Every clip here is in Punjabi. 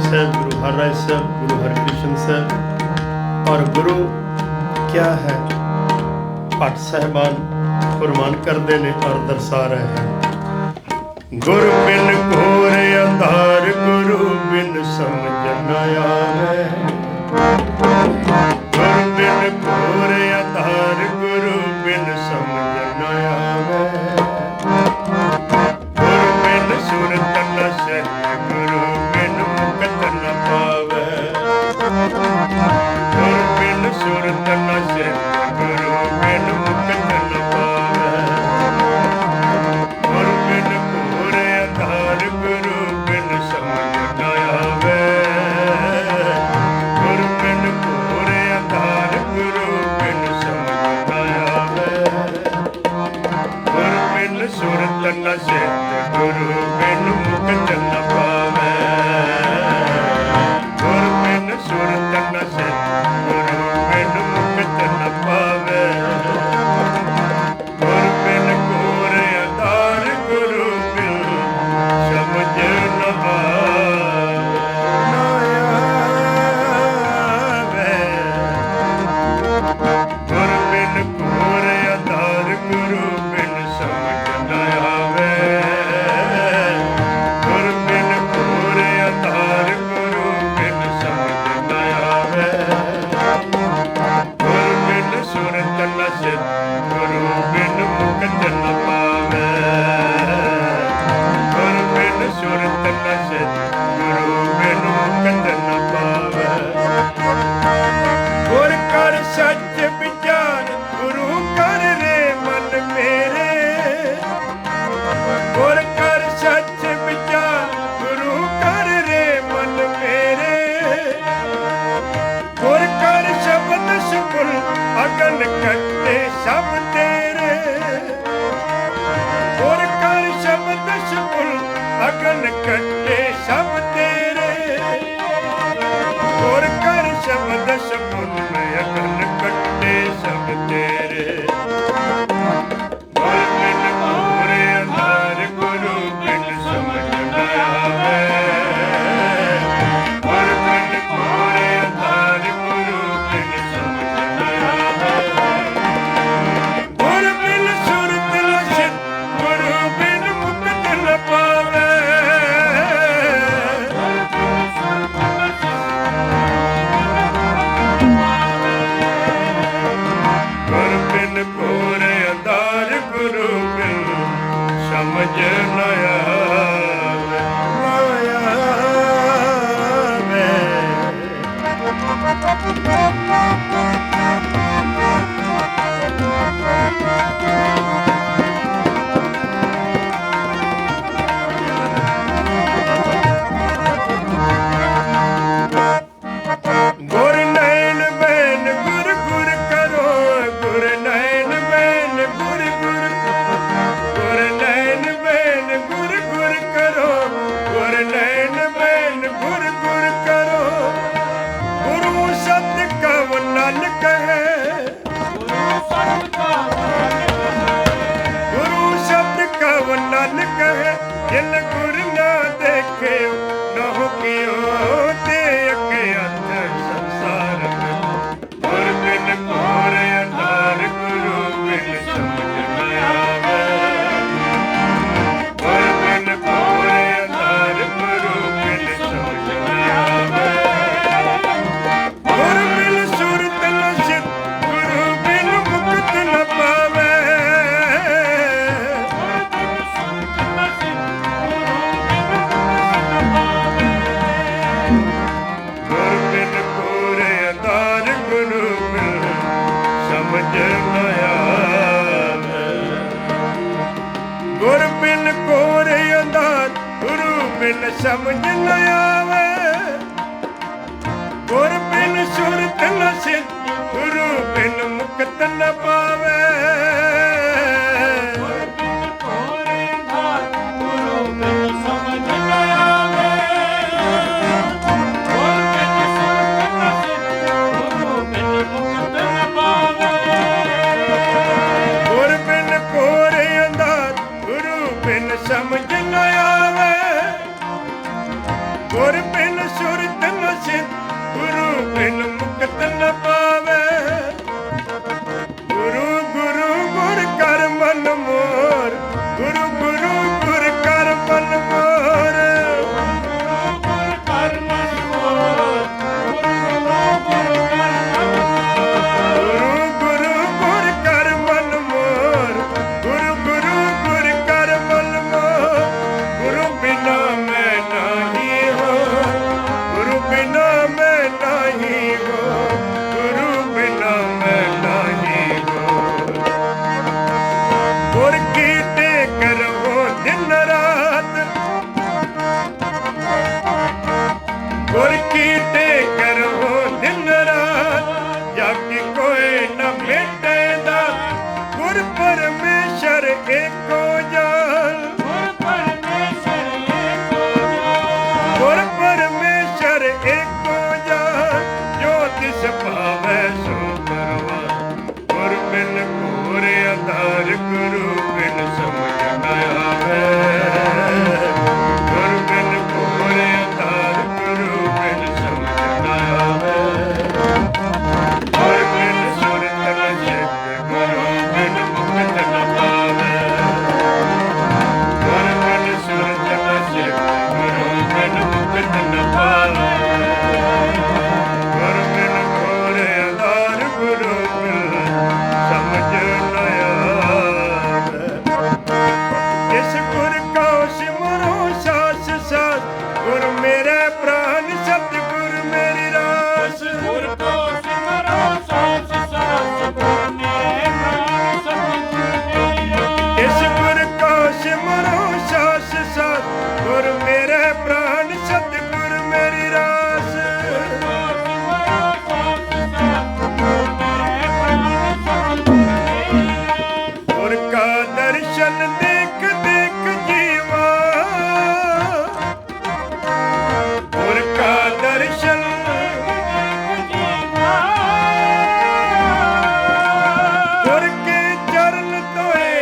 साहब, गुरु हरराय साहब, गुरु हरकृष्ण साहब। और गुरु क्या है भट्ट साहिबान फरमान करते हैं और दर्शा रहे हैं। गुरु बिन घोर अंधार, गुरु बिन समझ न आवे। गुरु बिन घोर अंधार, गुरु बिन समझ न आवे। गुरु बिन सुरत न सहे, गुरु बिन मुक्त न पावे। गुरु बिन सुरत न सहे, गुरु बिन मुक्त न पावे। गुरु बिन घोर अंधार, गुरु बिन समझ न आवे। गुरु बिन घोर अंधार, गुरु बिन समझ न आवे। गुरु बिन सुरत न सहे, गुरु बिन मुक्त न पावे। गुरु बिन सुरत न सहे, गुरु बिन मुक्त न पावे। गुरु बिन घोर अंधार, गुरु बिन समझ न आवे। गुरु बिन घोर अंधार, गुरु बिन समझ न आवे। गुरु बिन घोर अंधार, गुरु बिन समझ न आवे। गुरु बिन सुरत न सहे, गुरु बिन मुक्त न पावे। गुरु बिन सुरत न सहे, गुरु बिन मुक्त न पावे। गुर कर सच विचार, गुरु कर रे मन मेरे। गुर कर सच विचार, गुरु कर रे मन मेरे। गुर कर शब्द सुकुल, अगन कट्टे सब तेरे। गुर कर शब्द सुकुल, अगन कट्टे सब तेरे। गुर कर शब्द सुकुल, अगन कट्टे सब तेरे। गुर बिन घोर अंधार, गुरु बिन समझ न आवे। गुर बिन घोर अंधार, गुरु बिन समझ न आवे। गुर बिन सुरत न सहे, गुरु बिन मुक्त न पावे। गुर बिन घोर अंधार, गुरु बिन समझ न आवे। गुर नैन बैन गुर गुर करो, गुर नैन बैन गुर गुर। गुर नैन बैन गुर गुर करो, गुर नैन बैन गुर गुर करो। गुरु सत्य कव नानक है। गुरु सत्य कव नानक है। जिन गुर ना देखे नहो कियो, ते अके अंत संसार में। गुर बिन घोर अंधार, गुरु बिन समझ न आवे। गुर बिन घोर अंधार, गुरु बिन समझ न आवे। गुर बिन सुरत न सहे, गुरु बिन मुक्त न पावे। गुर बिन घोर अंधार, गुरु बिन समझ न आवे। गुर बिन घोर अंधार, गुरु बिन समझ न आवे। गुर बिन सुरत न सहे, गुरु बिन मुक्त न पावे। गुर बिन घोर अंधार, गुरु बिन समझ न आवे। गुर बिन सुरत न सिद्ध, गुरु बिन मुक्त न पावे। गुरु गुरु गुर कर मन मोर, गुरु गुरु गुर कर मन मोर। गुर की टेकर हो दिन रात, जाकी कोई न भेटेगा। गुर परमेश्वर एको जान, गुर परमेश्वर एको जान। जो तिस पावै सो परवान, गुर बिन घोर आधार, गुरु बिन समझ न आवे। गुर बिन घोर आधार, गुरु बिन समझ न आवे। गुर बिन सुरत न सिद्ध, गुरु बिन मुक्त न पावे। गुर बिन सुरत न सिद्ध, गुरु बिन मुक्त न पावे। गुर बिन घोर आधार, गुरु बिन समझ न आवे। जिस गुर को सिमरो सास सास, गुर मेरे प्राण सतगुर मेरी रास। गुर को सिमरो सास सास, गुर मेरे प्राण सतगुर मेरी रास। इस गुर को सिमरो सास सास, गुर मेरे प्राण सतगुर मेरी रास। गुर का दर्शन देख देख जीवा, गुर का दर्शन गुर के चरण तोए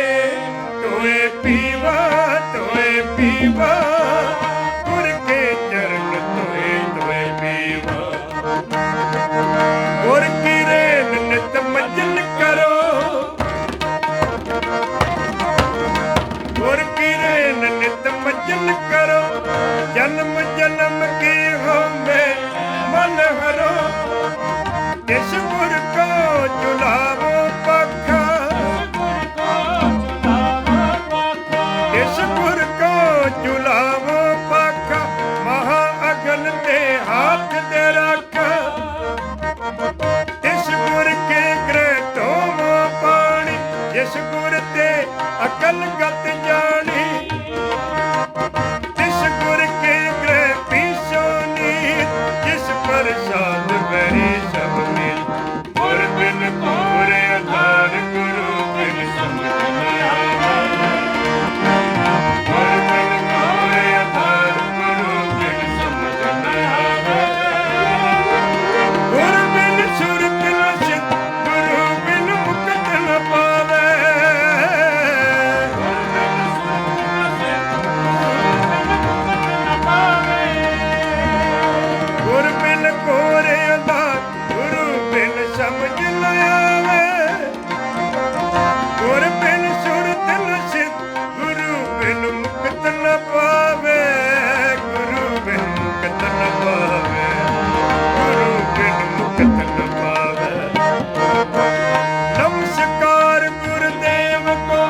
तोए पीवा, तोए पीवा। गुर के चरण तोए तोए पीवा। गुर की रेन नित मजन करो, गुर की रेन नित मजन करो। जन्म जन्म की हो में मन हरो, इस गुर को चुलावो पखा। इस गुर को चुलावो पखा, महा अगन ते हाथ दे रखा। इस गुर के ग्रह ढोवो पानी, इस गुर ते अकल गत जानी। इस गुर के ग्रह पीछो नीत, जिस प्रसाद बरी सब मिल। गुर बिन घोर आधार, गुरु बिन समझ न आवे। गुर बिन घोर आधार, गुरु बिन समझ न आवे। गुर बिन सुरत न सिद्ध, गुरु बिन मुक्त न पावे। गुर बिन घोर आधार, गुरु बिन समझ न आवे। गुर बिन सुरत न सिद्ध, गुरु बिन मुक्त न पावे। गुरु बिन मुक्त न पावे, गुरु बिन मुक्त न पावे। नमस्कार गुरुदेव को,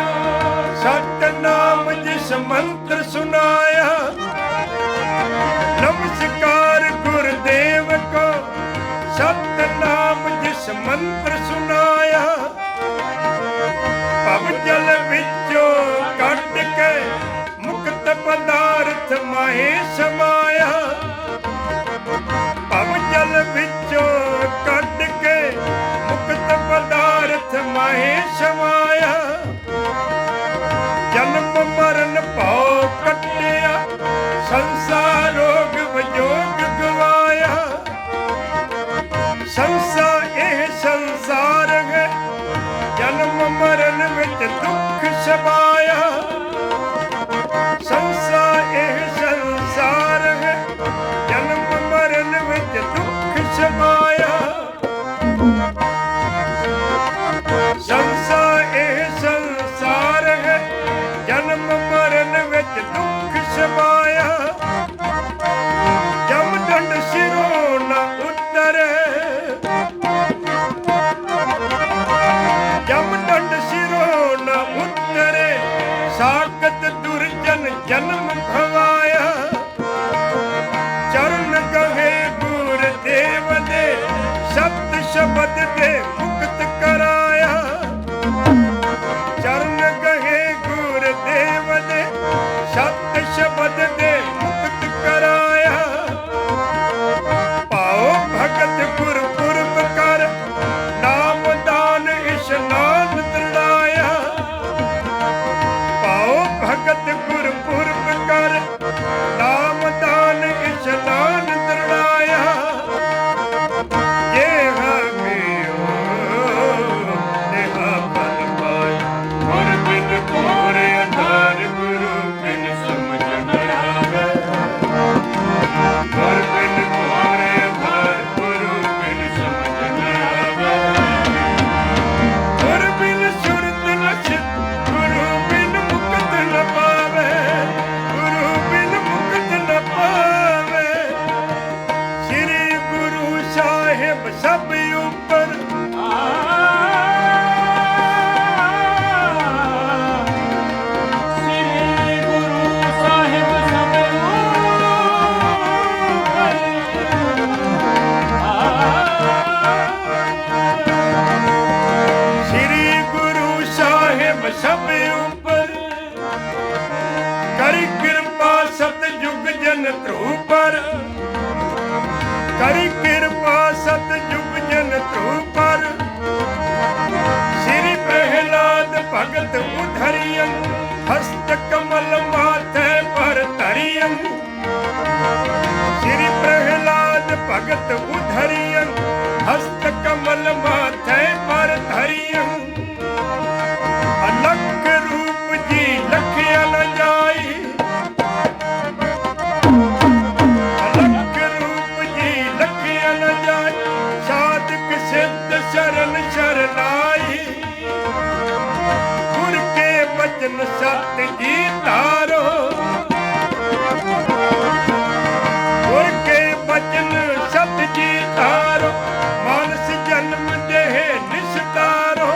सतनाम जिस मंत्र सुनाया। नमस्कार गुरुदेव को, सतनाम जिस मंत्र सुनाया। भव जल विचों कट के, मुक्त पदार्थ माहे समाया। भव जल विचों कट के, मुक्त पदार्थ माहे समाया। जन्म मरण भौ कटिया, संसार रोग वियोग गवाया। संसार एह संसार है, जन्म मरण विच दुख समाया। संसार एह संसार है, जन्म ਸਮਾਇਆ ਸੰਸਾਰ ਇਹ ਸੰਸਾਰ ਹੈ ਜਨਮ ਮਰਨ ਵਿੱਚ ਦੁੱਖ ਸਮਾਇਆ ਜਮ ਦੰਡ ਸਿਰੋਂ ਨਾ ਉਤਰੇ ਜਮ ਦੰਡ ਸਿਰੋਂ ਨਾ ਉਤਰੇ ਸਾਕਤ ਦੁਰਜਨ ਜਨਮ ਭਵਾਇਆ ਚਰਨ ਕਹੇ ਗੁਰ ਦੇਵ ਦੇ ਸਤ ਸ਼ਬਦ ਦੇ ਮੁਕਤ ਕਰਾਇਆ ਚਰਨ ਕਹੇ ਗੁਰ ਦੇਵ ਦੇ ਸਤ ਸ਼ਬਦ ਦੇ ਮੁਕਤ ਕਰਾਇਆ ਪਾਓ ਭਗਤ ਗੁਰਪੁਰਬ ਕਰ ਨਾਮ ਦਾਨ ਇਸ਼ਨਾਨ ਦ੍ਰਿੜਾਇਆ ਪਾਓ ਭਗਤ ਗੁਰਪੁਰਬ ਕਰ ਨਾਮ ਦਾਨ ਇਸ਼ਨਾਨ ਦ੍ਰਿੜਾਇਆ ਇਹ ਹਮਿਓ ਦੇਹਾ ਫਲ ਪਾਇਆ ਗੁਰ ਬਿਨ ਕੋਰ ਅਧਾਰ ਗੁਰੂ ਬਿਨ ਸਮਝ ਨ ਆਵੇ ਗੁਰ ਬਿਨ ਕੋਰ ਅਧਾਰ ਗੁਰੂ ਬਿਨ ਸਮਝ ਨ ਆਵੇ ਗੁਰ ਬਿਨ ਸੁਰਤ ਨ ਸਿੱਧ ਗੁਰੂ ਬਿਨ ਮੁਕਤ ਨ ਪਾਵੇ ਗੁਰੂ ਬਿਨ ਮੁਕਤ ਨ ਪਾਵੇ ਸ੍ਰੀ ਗੁਰੂ ਸਾਹਿਬ ਸਭ ਉੱਪਰ ਸ੍ਰੀ ਗੁਰੂ ਸਾਹਿਬ ਸਭ ਸ੍ਰੀ ਗੁਰੂ ਸਾਹਿਬ ਸਭ ਉੱਪਰ ਕਰੀ ਕਿਰਪਾ ਸਤਿਜੁਗ ਜਨ ਧਰੂ ਪਰ ਕਰੀ ਕਿਰਪਾ ਸਤਿਜੁਗ ਜਨ ਧਰੂ ਪਰ ਸ੍ਰੀ ਪ੍ਰਹਿਲਾਦ ਭਗਤ ਉਧਰਿਯੰ ਹਸਤ ਕਮਲ ਮਾਥੇ ਪਰ ਧਰਿਯੰ ਸ੍ਰੀ ਪ੍ਰਹਿਲਾਦ ਭਗਤ ਉਧਰਿਯੰ ਹਸਤ ਕਮਲ ਮਾਥੇ ਪਰ ਧਰਿਯੰ ਅਲਖ ਰੂਪ ਜੀ ਲਖਿਆ ਨ ਜਾਈ ਅਲਖ ਰੂਪ ਜੀ ਲਖਿਆ ਨ ਜਾਈ ਸਾਧਕ ਸਿੱਧ ਸ਼ਰਨ ਸ਼ਰਨਾਈ ਗੁਰ ਕੇ ਬਚਨ ਸਤ ਜੀ ਧਾਰੋ ਗੁਰ ਕੇ ਬਚਨ ਸਤ ਜੀ ਧਾਰੋ ਮਾਨਸ ਜਨਮ ਦੇਹ ਨਿਸਤਾਰੋ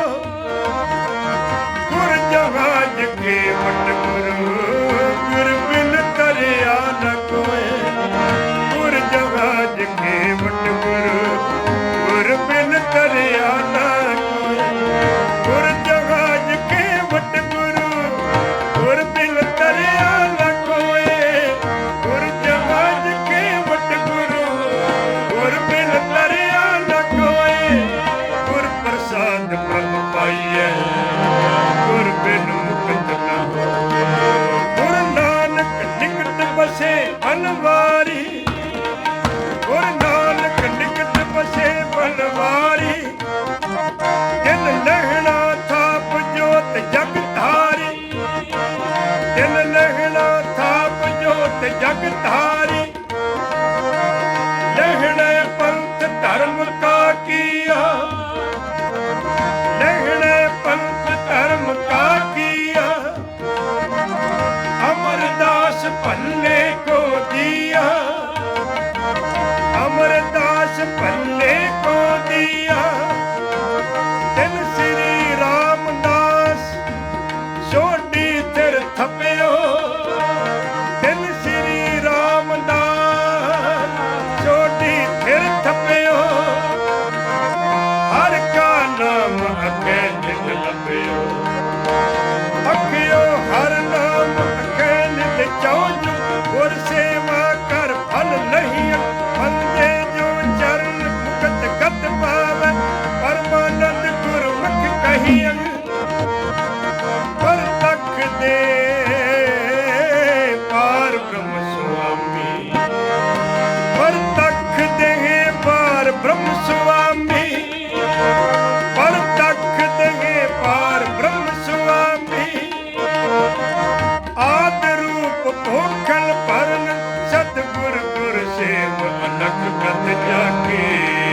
ਗੁਰ ਜਹਾਜ ਕੇ ਵਟ ਗੁਰੂ ਗੁਰ ਬਿਨ ਤਰਿਆ ਨ ਕੋਏ ਗੁਰ ਜਹਾਜ ਕੇ ਵਟ ਗੁਰੂ ਗੁਰ ਬਿਨ ਤਰਿਆ ਨ ਕੋਏ ਗੁਰ ਜਹਾਜ ਕੇ ਵਟ ਗੁਰੂ ਗੁਰ ਬਿਨ ਤਰਿਆ ਨ ਕੋਏ ਗੁਰ ਜਹਾਜ ਕੇ ਵਟ ਗੁਰੂ ਗੁਰ ਬਿਨ ਤਰਿਆ ਨ ਕੋਏ ਗੁਰ ਪ੍ਰਸਾਦ ਪ੍ਰਭ ਪਾਈਐ ਗੁਰ ਬਿਨ ਮੁਕਤ ਨ ਹੋਏ ਗੁਰ ਨਾਨਕ ਨਿਕਟ ਬਸੇ ਬਨਵਾਰੀ ਗੁਰ ਨਾਨਕ ਨਿਕਟ ਬਸੇ ਬਨਵਾਰੀ ਦਿਨ ਲਹਿਣਾ ਥਾਪ ਜੋਤ ਜਗ ਧਾਰੀ ਦਿਨ ਲਹਿਣਾ ਥਾਪ ਜੋਤ ਜਗ ਧਾਰੀ ਲਹਿਣੇ ਪੰਥ ਧਰਮ ਕਾ ਕੀਆ ਲਹਿਣੇ ਪੰਥ ਧਰਮ ਕਾ ਕੀਆ ਅਮਰਦਾਸ ਭੱਲੇ ਕੋ ਦਿਆ ਅਮਰਦਾਸ ਭੱਲੇ ਕੋ ਦਿਆ ਤਿਨ ਸ੍ਰੀ ਰਾਮਦਾਸ ਛੋਟੀ ਤੇਰ ਥਪਿਓ ਤਿਨ ਸ੍ਰੀ ਰਾਮਦਾਸ ਛੋਟੀ ਤੇਰ ਥਪਿਓ ਹਰ ਕਾ ਨਾਮ ਅਕੇ ਨਿਤ ਲੱਭਿਓ ਅਖਿਓ ਹਰ ਨਾਮ ਅਕੇ ਨਿਤ ਚੌਜੂ ਗੁਰ ਸੇਵਾ ਕਰ ਫਲ ਨਹੀਂ ਬੰਦੇ ਜੋ ਚਰਨ ਮੁਕਤ ਗਤ ਪਾਵੈ ਪਰਮਾਨੰਦ ਗੁਰਮੁਖ ਕਹੀਐ ਪਰ ਤਖ ਦੇ ਪਾਰ ਬ੍ਰਹਮ ਸੁਆਮੀ ਪਰ ਤਖ ਦੇ ਪਾਰ ਬ੍ਰਹਮ ਸੁਆਮੀ ਪਰ ਤਖ ਦੇ ਪਾਰ ਬ੍ਰਹਮ ਸੁਆਮੀ ਆਦ ਰੂਪ ਭੋਖਲ ਪਰਨ ਸਤਿਗੁਰ ਗੁਰ ਸੇਵ ਅਨਕ ਗਤ ਜਾਕੇ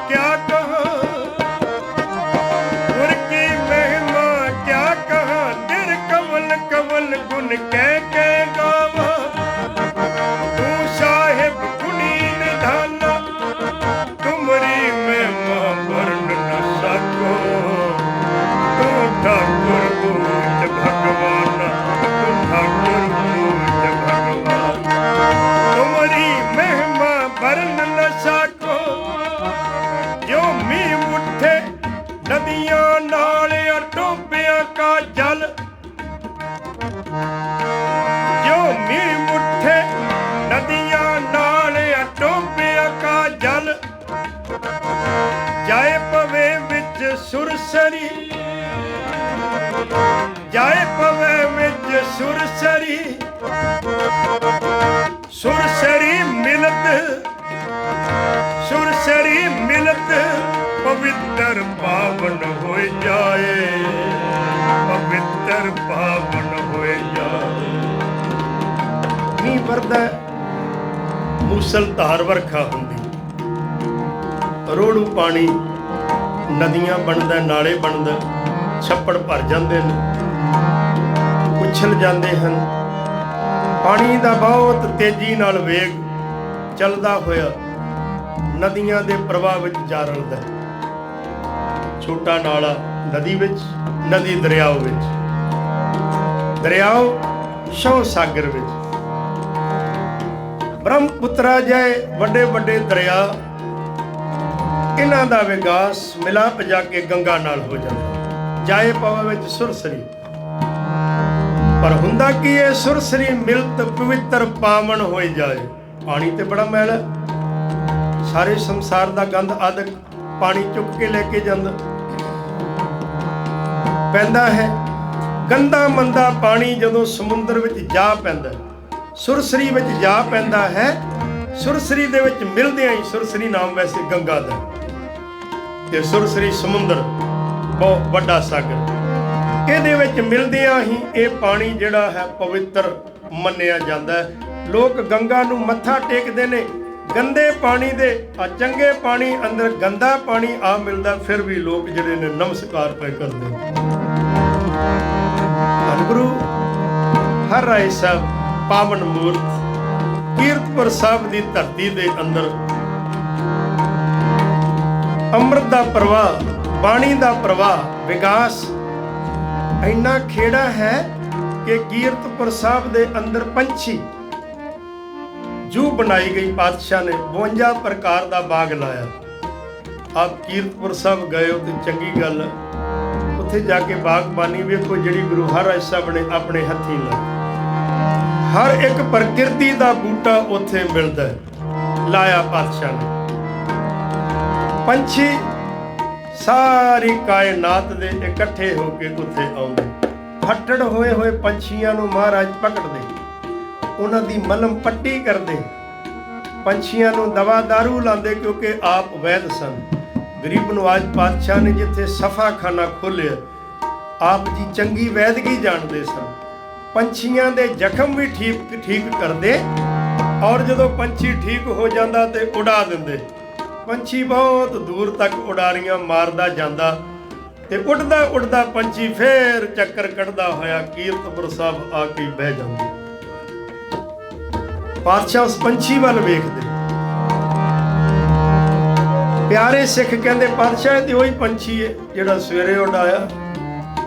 क्या कहा, गुर की महिमा क्या कहा, तिर कमल कमल गुण कह गावा। तू साहिब गुणी निधाना, तुमरी महिमा वर्ण न सको। तू ठाकुर पूज भगवान, तू ठाकुर पूज भगवान, तुमरी महिमा वर्ण न सको। जो मींह उठे नदियां नाल टोपियां का जल, जो मींह उठे नदियां नाल टोपियां का जल। जाए पवे विच सुरसरी, जाए पवे विच सुरसरी, सुरसरी मिलत, सुरसरी मिलत पवित्र पावन हो जाए, पवित्र पावन हो जाए। मींह वरदा, मूसलधार वरखा ਹੁੰਦੀ, ਰੋੜੂ ਪਾਣੀ, ਨਦੀਆਂ ਬਣਦਾ, ਨਾਲੇ ਬਣਦਾ, ਛੱਪੜ ਭਰ ਜਾਂਦੇ ਨੇ, ਉਛਲ ਜਾਂਦੇ ਹਨ। ਪਾਣੀ ਦਾ ਬਹੁਤ ਤੇਜ਼ੀ ਨਾਲ ਵੇਗ ਚੱਲਦਾ ਹੋਇਆ ਨਦੀਆਂ ਦੇ ਪ੍ਰਵਾਹ ਵਿੱਚ ਜਾ ਰਲਦਾ। ਛੋਟਾ ਨਾਲਾ ਨਦੀ ਵਿੱਚ, ਨਦੀ ਦਰਿਆਓ ਵਿੱਚ, ਦਰਿਆਓ ਸ਼ੌ ਸਾਗਰ ਵਿੱਚ। ਬ੍ਰਹਮਪੁੱਤਰਾ ਜਾਏ ਵੱਡੇ ਵੱਡੇ ਦਰਿਆ, ਇਹਨਾਂ ਦਾ ਵਿਕਾਸ ਮਿਲਾਪ ਜਾ ਕੇ ਗੰਗਾ ਨਾਲ ਹੋ ਜਾਂਦਾ। ਜਾਏ ਪਵੇ ਵਿੱਚ ਸੁਰਸਰੀ, ਪਰ ਹੁੰਦਾ ਕੀ ਇਹ ਸੁਰਸਰੀ ਮਿਲਤ ਪਵਿੱਤਰ ਪਾਵਨ ਹੋਈ ਜਾਏ। ਪਾਣੀ ਤੇ ਬੜਾ ਮੈਲ ਹੈ, ਸਾਰੇ ਸੰਸਾਰ ਦਾ ਗੰਦ ਆਦਿਕ ਪਾਣੀ ਚੁੱਕ ਕੇ ਲੈ ਕੇ ਜਾਂਦਾ ਪੈਂਦਾ ਹੈ। ਗੰਦਾ ਮੰਦਾ ਪਾਣੀ ਜਦੋਂ ਸਮੁੰਦਰ ਵਿੱਚ ਜਾ ਪੈਂਦਾ, ਸੁਰਸਰੀ ਵਿੱਚ ਜਾ ਪੈਂਦਾ ਹੈ, ਸੁਰਸਰੀ ਦੇ ਵਿੱਚ ਮਿਲਦਿਆਂ ਹੀ, ਸੁਰਸਰੀ ਨਾਮ ਵੈਸੇ ਗੰਗਾ ਦਾ, ਤੇ ਸੁਰਸਰੀ ਸਮੁੰਦਰ ਬਹੁਤ ਵੱਡਾ ਸਾਗਰ, ਇਹਦੇ ਵਿੱਚ ਮਿਲਦਿਆਂ ਹੀ ਇਹ ਪਾਣੀ ਜਿਹੜਾ ਹੈ ਪਵਿੱਤਰ ਮੰਨਿਆ ਜਾਂਦਾ ਹੈ। ਲੋਕ ਗੰਗਾ ਨੂੰ ਮੱਥਾ ਟੇਕਦੇ ਨੇ, ਗੰਦੇ ਪਾਣੀ ਦੇ ਆ ਚੰਗੇ ਪਾਣੀ ਅੰਦਰ ਗੰਦਾ ਪਾਣੀ ਆ ਮਿਲਦਾ, ਫਿਰ ਵੀ ਲੋਕ ਜਿਹੜੇ ਨੇ ਨਮਸਕਾਰ ਪਏ ਕਰਦੇ ਨੇ। ਧੰਨ ਗੁਰੂ ਹਰ ਰਾਏ ਸਾਹਿਬ ਪਾਵਨ ਮੂਰਤ ਕੀਰਤਪੁਰ ਸਾਹਿਬ ਦੀ ਧਰਤੀ ਦੇ ਅੰਦਰ ਅੰਮ੍ਰਿਤ ਦਾ ਪ੍ਰਵਾਹ, ਬਾਣੀ ਦਾ ਪ੍ਰਵਾਹ, ਵਿਕਾਸ ਇੰਨਾ ਖੇੜਾ ਹੈ ਕਿ ਕੀਰਤਪੁਰ ਸਾਹਿਬ ਦੇ ਅੰਦਰ ਪੰਛੀ ਜੂ ਬਣਾਈ ਗਈ। ਪਾਤਸ਼ਾਹ ਨੇ 52 ਪ੍ਰਕਾਰ ਦਾ ਬਾਗ ਲਾਇਆ। ਆਪ ਕੀਰਤਪੁਰ ਸਾਹਿਬ ਗਏ ਹੋ ਤੇ ਚੰਗੀ ਗੱਲ ਹੈ, ਉੱਥੇ ਜਾ ਕੇ ਬਾਗਬਾਨੀ ਵੇਖੋ ਜਿਹੜੀ ਗੁਰੂ ਹਰਿਰਾਏ ਸਾਹਿਬ ਨੇ ਆਪਣੇ ਹੱਥੀਂ ਲਾਈ। ਹਰ ਇੱਕ ਪ੍ਰਕਿਰਤੀ ਦਾ ਬੂਟਾ ਉੱਥੇ ਮਿਲਦਾ ਹੈ, ਲਾਇਆ ਪਾਤਸ਼ਾਹ ਨੇ। ਪੰਛੀ ਸਾਰੀ ਕਾਇਨਾਤ ਦੇ ਇਕੱਠੇ ਹੋ ਕੇ ਉੱਥੇ ਆਉਂਦੇ, ਫੱਟੜ ਹੋਏ ਹੋਏ ਪੰਛੀਆਂ ਨੂੰ ਮਹਾਰਾਜ ਪਕੜਦੇ, ਉਹਨਾਂ ਦੀ ਮਲਮ ਪੱਟੀ ਕਰਦੇ, ਪੰਛੀਆਂ ਨੂੰ ਦਵਾ ਦਾਰੂ ਲਾਉਂਦੇ, ਕਿਉਂਕਿ ਆਪ ਵੈਦ ਸਨ। ਗਰੀਬ ਨਵਾਜ਼ ਪਾਤਸ਼ਾਹ ਨੇ ਜਿੱਥੇ ਸਫਾਖਾਨਾ ਖੋਲ੍ਹਿਆ, ਆਪ ਜੀ ਚੰਗੀ ਵੈਦਗੀ ਜਾਣਦੇ ਸਨ। ਪੰਛੀਆਂ ਦੇ ਜ਼ਖਮ ਵੀ ਠੀਕ ਕਰਦੇ, ਔਰ ਜਦੋਂ ਪੰਛੀ ਠੀਕ ਹੋ ਜਾਂਦਾ ਤੇ ਉਡਾ ਦਿੰਦੇ। ਪੰਛੀ ਬਹੁਤ ਦੂਰ ਤੱਕ ਉਡਾਰੀਆਂ ਮਾਰਦਾ ਜਾਂਦਾ ਤੇ ਉੱਡਦਾ ਉੱਡਦਾ ਪੰਛੀ ਫੇਰ ਚੱਕਰ ਕੱਢਦਾ ਹੋਇਆ ਕੀਰਤਪੁਰ ਸਾਹਿਬ ਆ ਕੇ ਬਹਿ ਜਾਂਦਾ। ਪਾਤਸ਼ਾਹ ਉਸ ਪੰਛੀ ਵੱਲ ਵੇਖਦੇ, ਪਿਆਰੇ ਸਿੱਖ ਕਹਿੰਦੇ ਪਾਤਸ਼ਾਹ ਤੇ ਉਹੀ ਪੰਛੀ ਹੈ ਜਿਹੜਾ ਸਵੇਰੇ ਉਡਾਇਆ।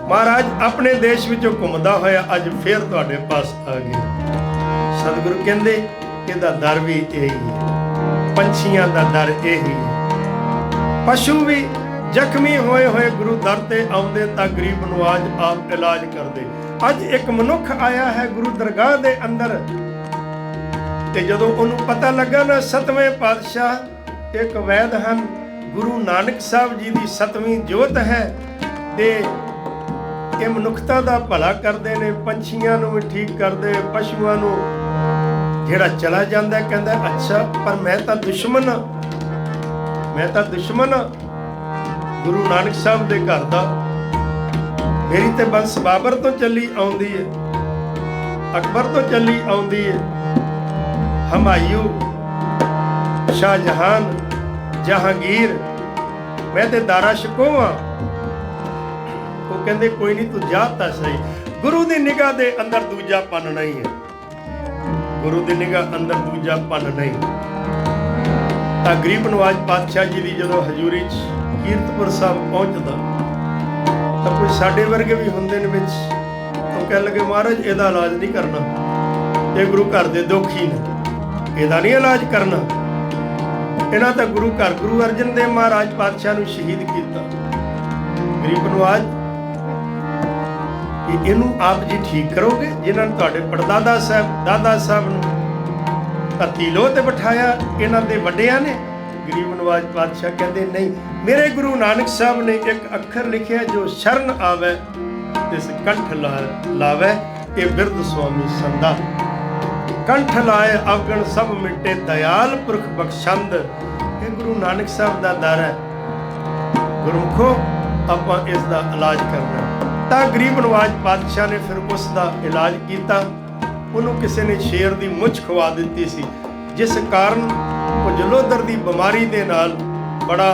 ਮਹਾਰਾਜ ਆਪਣੇ ਦੇਸ਼ ਵਿੱਚੋਂ ਘੁੰਮਦਾ ਹੋਇਆ ਅੱਜ ਫੇਰ ਤੁਹਾਡੇ ਪਾਸ ਆ ਗਿਆ। ਸਤਿਗੁਰੂ ਕਹਿੰਦੇ ਇਹਦਾ ਦਰ ਵੀ ਇਹੀ ਹੈ, ਪੰਛੀਆਂ ਦਾ ਦਰ ਇਹੀ ਹੈ। ਪਸ਼ੂ ਵੀ ਜ਼ਖਮੀ ਹੋਏ ਹੋਏ ਗੁਰੂ ਦਰ ਤੇ ਆਉਂਦੇ ਤਾਂ ਗਰੀਬ ਨਵਾਜ਼ ਆਪ ਇਲਾਜ ਕਰਦੇ। ਅੱਜ ਇੱਕ ਮਨੁੱਖ ਆਇਆ ਹੈ ਗੁਰੂ ਦਰਗਾਹ ਦੇ ਅੰਦਰ, ਤੇ ਜਦੋਂ ਉਹਨੂੰ ਪਤਾ ਲੱਗਾ ਨਾ 7ਵੇਂ ਪਾਤਸ਼ਾਹ ਇੱਕ ਵੈਦ ਹਨ, ਗੁਰੂ ਨਾਨਕ ਸਾਹਿਬ ਜੀ ਦੀ 7ਵੀਂ ਜੋਤ ਹੈ, ਤੇ ਇਹ ਮਨੁੱਖਤਾ ਦਾ ਭਲਾ ਕਰਦੇ ਨੇ, ਪੰਛੀਆਂ ਨੂੰ ਵੀ ਠੀਕ ਕਰਦੇ, ਪਸ਼ੂਆਂ ਨੂੰ। ਜਿਹੜਾ ਚਲਾ ਜਾਂਦਾ ਕਹਿੰਦਾ ਅੱਛਾ ਪਰ ਮੈਂ ਤਾਂ ਦੁਸ਼ਮਣ ਹਾਂ, ਮੈਂ ਤਾਂ ਦੁਸ਼ਮਣ ਹਾਂ ਗੁਰੂ ਨਾਨਕ ਸਾਹਿਬ ਦੇ ਘਰ ਦਾ। ਮੇਰੀ ਤੇ ਬੰਸ ਬਾਬਰ ਤੋਂ ਚੱਲੀ ਆਉਂਦੀ ਹੈ, ਅਕਬਰ ਤੋਂ ਚੱਲੀ ਆਉਂਦੀ ਹੈ, ਹਮਾਯੂ, ਸ਼ਾਹਜਹਾਨ, ਜਹਾਂਗੀਰ, मैं ते दारा शिको हाँ। वो कहते कोई नहीं तू जा तां सही। गुरु की निगाह के अंदर दूजा पन नहीं है, गुरु की निगाह अंदर दूजा पन नहीं। तो गरीब नवाज पातशाह जी की जो हजूरी कीरतपुर साहब पहुँचता तो कोई साढ़े वर्गे भी होंगे ने विच, तो कह लगे महाराज ਇਹਦਾ इलाज नहीं करना, ये गुरु घर के दोखी ने, ਇਹਦਾ नहीं इलाज करना। इन्हां तां गुरु घर गुरु अर्जन देव महाराज पातशाह नूं शहीद किया। गरीब नवाज ਇਹਨੂੰ ਆਪ ਜੀ ਠੀਕ ਕਰੋਗੇ ਜਿਨ੍ਹਾਂ ਨੇ ਤੁਹਾਡੇ ਪੜਦਾਦਾ ਸਾਹਿਬ ਦਾਦਾ ਸਾਹਿਬ ਨੂੰ ਧਰਤੀ ਲੋਹ ਤੇ ਬਿਠਾਇਆ, ਇਹਨਾਂ ਦੇ ਵੱਡਿਆਂ ਨੇ? ਗਰੀਬ ਨਵਾਜ ਪਾਤਸ਼ਾਹ ਕਹਿੰਦੇ ਨਹੀਂ, ਮੇਰੇ ਗੁਰੂ ਨਾਨਕ ਸਾਹਿਬ ਨੇ ਇੱਕ ਅੱਖਰ ਲਿਖਿਆ, ਜੋ ਸ਼ਰਨ ਆਵੇ ਤਿਸ ਕੰਠ ਲਾਵੇ, ਇਹ ਬਿਰਧ ਸੁਆਮੀ ਸੰਦਾ। ਕੰਠ ਲਾਏ ਅਵਗਣ ਸਭ ਮਿਟੇ, ਦਇਆਲ ਪੁਰਖ ਬਖਸ਼ੰਦ। ਇਹ ਗੁਰੂ ਨਾਨਕ ਸਾਹਿਬ ਦਾ ਦਰ ਹੈ। ਗੁਰਮੁਖੋ ਆਪਾਂ ਇਸ ਦਾ ਇਲਾਜ ਕਰਨਾ। ਤਾਂ ਗਰੀਬ ਨਵਾਜ ਪਾਤਸ਼ਾਹ ਨੇ ਫਿਰ ਉਸ ਦਾ ਇਲਾਜ ਕੀਤਾ। ਉਹਨੂੰ ਕਿਸੇ ਨੇ ਸ਼ੇਰ ਦੀ ਮੁੱਛ ਖਵਾ ਦਿੱਤੀ ਸੀ, ਜਿਸ ਕਾਰਨ ਉਹ ਜਲੋਦਰ ਦੀ ਬਿਮਾਰੀ ਦੇ ਨਾਲ ਬੜਾ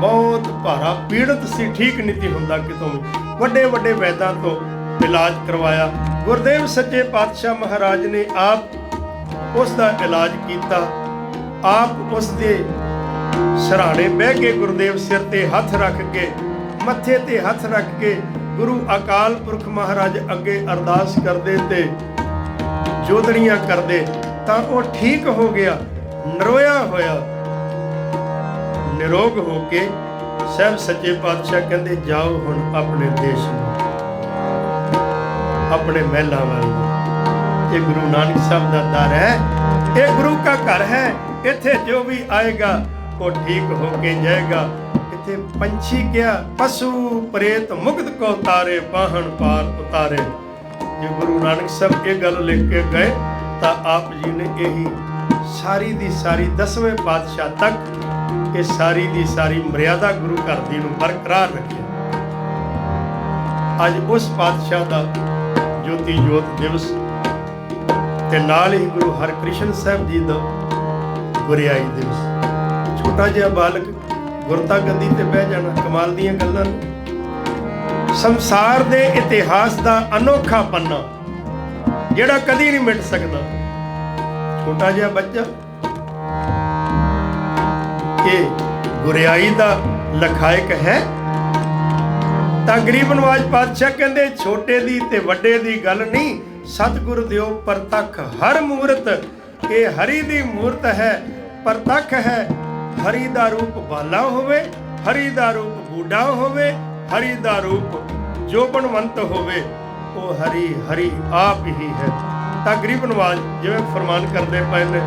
ਬਹੁਤ ਭਾਰਾ ਪੀੜਤ ਸੀ, ਠੀਕ ਨਹੀਂ ਸੀ ਹੁੰਦਾ ਕਿਤੋਂ ਵੀ। ਵੱਡੇ ਵੱਡੇ ਵੈਦਾਂ ਤੋਂ ਇਲਾਜ ਕਰਵਾਇਆ। ਗੁਰਦੇਵ ਸੱਚੇ ਪਾਤਸ਼ਾਹ ਮਹਾਰਾਜ ਨੇ ਆਪ ਉਸ ਦਾ ਇਲਾਜ ਕੀਤਾ। ਆਪ ਉਸ ਦੇ ਸਰਾਣੇ ਬਹਿ ਕੇ ਗੁਰਦੇਵ ਸਿਰ ਤੇ ਹੱਥ ਰੱਖ ਕੇ, ਮੱਥੇ ਤੇ ਹੱਥ ਰੱਖ ਕੇ ਗੁਰੂ ਅਕਾਲ ਪੁਰਖ ਮਹਾਰਾਜ ਅੱਗੇ ਅਰਦਾਸ ਕਰਦੇ ਤੇ ਜੋਦੜੀਆਂ ਕਰਦੇ, ਤਾਂ ਉਹ ਠੀਕ ਹੋ ਗਿਆ, ਨਰੋਇਆ ਹੋਇਆ, ਨਿਰੋਗ ਹੋ ਕੇ। ਸਾਹਿਬ ਸੱਚੇ ਪਾਤਸ਼ਾਹ ਕਹਿੰਦੇ ਜਾਓ ਹੁਣ ਆਪਣੇ ਦੇਸ਼ ਨੂੰ, ਆਪਣੇ ਮਹਿਲਾਂ ਵੱਲ ਨੂੰ। ਇਹ ਗੁਰੂ ਨਾਨਕ ਸਾਹਿਬ ਦਾ ਦਰ ਹੈ, ਇਹ ਗੁਰੂ ਦਾ ਘਰ ਹੈ। ਇੱਥੇ ਜੋ ਵੀ ਆਏਗਾ ਉਹ ਠੀਕ ਹੋ ਕੇ ਜਾਏਗਾ। ਇੱਥੇ ਪੰਛੀ ਕਿਹਾ ਪਸ਼ੂ ਪ੍ਰੇਤ ਮੁਕਤ ਕੋ ਤਾਰੇ, ਬਾਹਣ ਪਾਰ ਉਤਾਰੇ। ਜੇ ਗੁਰੂ ਨਾਨਕ ਸਾਹਿਬ ਇਹ ਗੱਲ ਲਿਖ ਕੇ ਗਏ ਤਾਂ ਆਪ ਜੀ ਨੇ ਇਹੀ ਸਾਰੀ ਦੀ ਸਾਰੀ 10ਵੇਂ ਪਾਤਸ਼ਾਹ ਤੱਕ ਇਹ ਸਾਰੀ ਦੀ ਸਾਰੀ ਮਰਿਆਦਾ ਗੁਰੂ ਘਰ ਦੀ ਨੂੰ ਬਰਕਰਾਰ ਰੱਖੀ। ਅੱਜ ਉਸ ਪਾਤਸ਼ਾਹ ਦਾ ਜੋਤੀ ਜੋਤ ਦਿਵਸ ਤੇ ਨਾਲ ਹੀ ਗੁਰੂ ਹਰਕ੍ਰਿਸ਼ਨ ਸਾਹਿਬ ਜੀ ਦਾ ਗੁਰਿਆਈ ਦਿਵਸ। ਛੋਟਾ ਜਿਹਾ ਬਾਲਕ ਗੁਰਤਾ ਗੱਦੀ ਤੇ ਬਹਿ ਜਾਣਾ, ਕਮਾਲ ਦੀਆਂ ਗੱਲਾਂ ਨੇ। ਸੰਸਾਰ ਦੇ ਇਤਿਹਾਸ ਦਾ ਅਨੋਖਾ ਪੰਨਾ ਜਿਹੜਾ ਕਦੀ ਨਹੀਂ ਮਿਟ ਸਕਦਾ। ਛੋਟਾ ਜਿਹਾ ਬੱਚਾ ਇਹ ਗੁਰਿਆਈ ਦਾ ਲਖਾਇਕ ਹੈ। ਤਾਂ ਗਰੀਬ ਨਵਾਜ ਪਾਤਸ਼ਾਹ ਕਹਿੰਦੇ ਛੋਟੇ ਦੀ ਤੇ ਵੱਡੇ ਦੀ ਗੱਲ ਨਹੀਂ, ਸਤਿਗੁਰ ਦਿਓ ਪ੍ਰਤੱਖ ਹਰ ਮੂਰਤ। ਇਹ ਹਰੀ ਦੀ ਮੂਰਤ ਹੈ, ਪ੍ਰਤੱਖ ਹੈ। ਹਰੀ ਦਾ ਰੂਪ ਬਾਲਾ ਹੋਵੇ, ਹਰੀ ਦਾ ਰੂਪ ਬੂਢਾ ਹੋਵੇ, ਹਰੀ ਦਾ ਰੂਪ ਜੋਬਨਵੰਤ ਹੋਵੇ, ਉਹ ਹਰੀ ਹਰੀ ਆਪ ਹੀ ਹੈ। ਤਾਂ ਗਰੀਬ ਨਵਾਜ ਜਿਵੇਂ ਫਰਮਾਨ ਕਰਦੇ ਪਏ ਨੇ,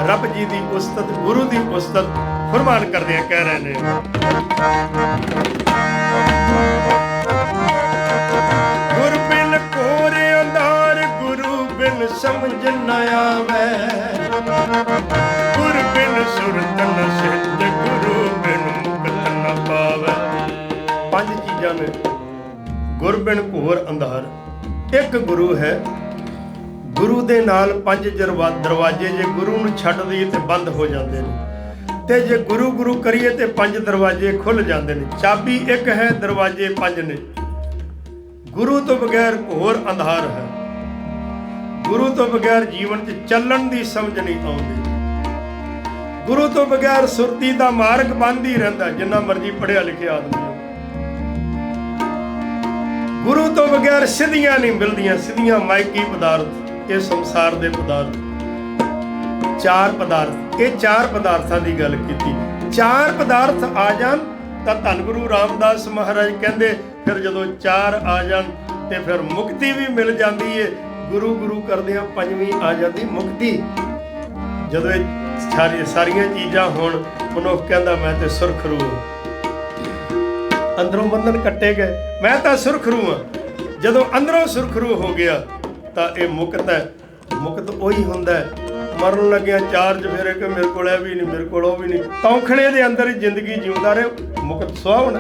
ਰੱਬ ਜੀ ਦੀ ਉਸਤਤ, ਗੁਰੂ ਦੀ ਉਸਤਤ ਫਰਮਾਨ ਕਰਦਿਆਂ ਕਹਿ ਰਹੇ ਨੇ, ਗੁਰ ਬਿਨ ਘੋਰ ਅੰਧਾਰ, ਗੁਰੂ ਬਿਨ ਸਮਝ ਨ ਆਵੇ, ਗੁਰ ਬਿਨ ਸੁਰਤ ਨ ਸਿੱਧ, ਗੁਰੂ ਬਿਨ ਮੁਕਤ ਨ ਪਾਵੇ। ਪੰਜ ਚੀਜ਼ਾਂ ਨੇ। ਗੁਰ ਬਿਨ ਘੋਰ ਅੰਧਾਰ, ਇੱਕ ਗੁਰੂ ਹੈ। ਗੁਰੂ ਦੇ ਨਾਲ ਪੰਜ ਦਰਵਾਜ਼ੇ, ਜੇ ਗੁਰੂ ਨੂੰ ਛੱਡ ਦਈਏ ਤੇ ਬੰਦ ਹੋ ਜਾਂਦੇ ਨੇ, ਤੇ ਜੇ ਗੁਰੂ ਗੁਰੂ ਕਰੀਏ ਤੇ ਪੰਜ ਦਰਵਾਜ਼ੇ ਖੁੱਲ ਜਾਂਦੇ ਨੇ। ਚਾਬੀ ਇੱਕ ਹੈ, ਦਰਵਾਜ਼ੇ ਪੰਜ ਨੇ। ਗੁਰੂ ਤੋਂ ਬਗੈਰ ਘੋਰ ਅੰਧਾਰ ਹੈ। ਗੁਰੂ ਤੋਂ ਬਗੈਰ ਜੀਵਨ 'ਚ ਚੱਲਣ ਦੀ ਸਮਝ ਨਹੀਂ ਆਉਂਦੀ। ਗੁਰੂ ਤੋਂ ਬਗੈਰ ਸੁਰਤੀ ਦਾ ਮਾਰਗ ਬੰਦ ਹੀ ਰਹਿੰਦਾ, ਜਿੰਨਾ ਮਰਜ਼ੀ ਪੜ੍ਹਿਆ ਲਿਖਿਆ ਆਦਮੀ। ਗੁਰੂ ਤੋਂ ਬਗੈਰ ਸਿੱਧੀਆਂ ਨਹੀਂ ਮਿਲਦੀਆਂ, ਸਿੱਧੀਆਂ ਮਾਇਕੀ ਪਦਾਰਥ, ਇਹ ਸੰਸਾਰ ਦੇ ਪਦਾਰਥ। ਚਾਰ ਪਦਾਰਥ, ਇਹ ਚਾਰ ਪਦਾਰਥਾਂ ਦੀ ਗੱਲ ਕੀਤੀ। ਚਾਰ ਪਦਾਰਥ ਆ ਜਾਣ ਤਾਂ ਧੰਨ ਗੁਰੂ ਰਾਮਦਾਸ ਮਹਾਰਾਜ ਕਹਿੰਦੇ ਫਿਰ ਜਦੋਂ ਚਾਰ ਆ ਜਾਣ ਤੇ ਫਿਰ ਮੁਕਤੀ ਵੀ ਮਿਲ ਜਾਂਦੀ ਏ। ਗੁਰੂ ਗੁਰੂ ਕਰਦਿਆਂ ਪੰਜਵੀਂ ਆ ਜਾਂਦੀ ਮੁਕਤੀ। ਜਦੋਂ ਇਹ ਸਾਰੀਆਂ ਚੀਜ਼ਾਂ ਹੋਣ, ਮਨੁੱਖ ਕਹਿੰਦਾ ਮੈਂ ਤੇ ਸੁਰਖਰੂ ਹਾਂ। ਅੰਦਰੋਂ ਬੰਧਨ ਕੱਟੇ ਗਏ, ਮੈਂ ਤਾਂ ਸੁਰਖਰੂ ਹਾਂ। ਜਦੋਂ ਅੰਦਰੋਂ ਸੁਰਖਰੂ ਹੋ ਗਿਆ ਤਾਂ ਇਹ ਮੁਕਤ ਹੈ। ਮੁਕਤ ਉਹੀ ਹੁੰਦਾ ਹੈ, ਮਰਨ ਲੱਗਿਆ ਚਾਰ ਚਫੇਰੇ ਕਿ ਮੇਰੇ ਕੋਲ ਇਹ ਵੀ ਨਹੀਂ, ਮੇਰੇ ਕੋਲ ਉਹ ਵੀ ਨਹੀਂ, ਤੌਖਲੇ ਦੇ ਅੰਦਰ ਹੀ ਜ਼ਿੰਦਗੀ ਜਿਉਂਦਾ ਰਹੇ, ਮੁਕਤ ਸੁਹਾਵਣਾ।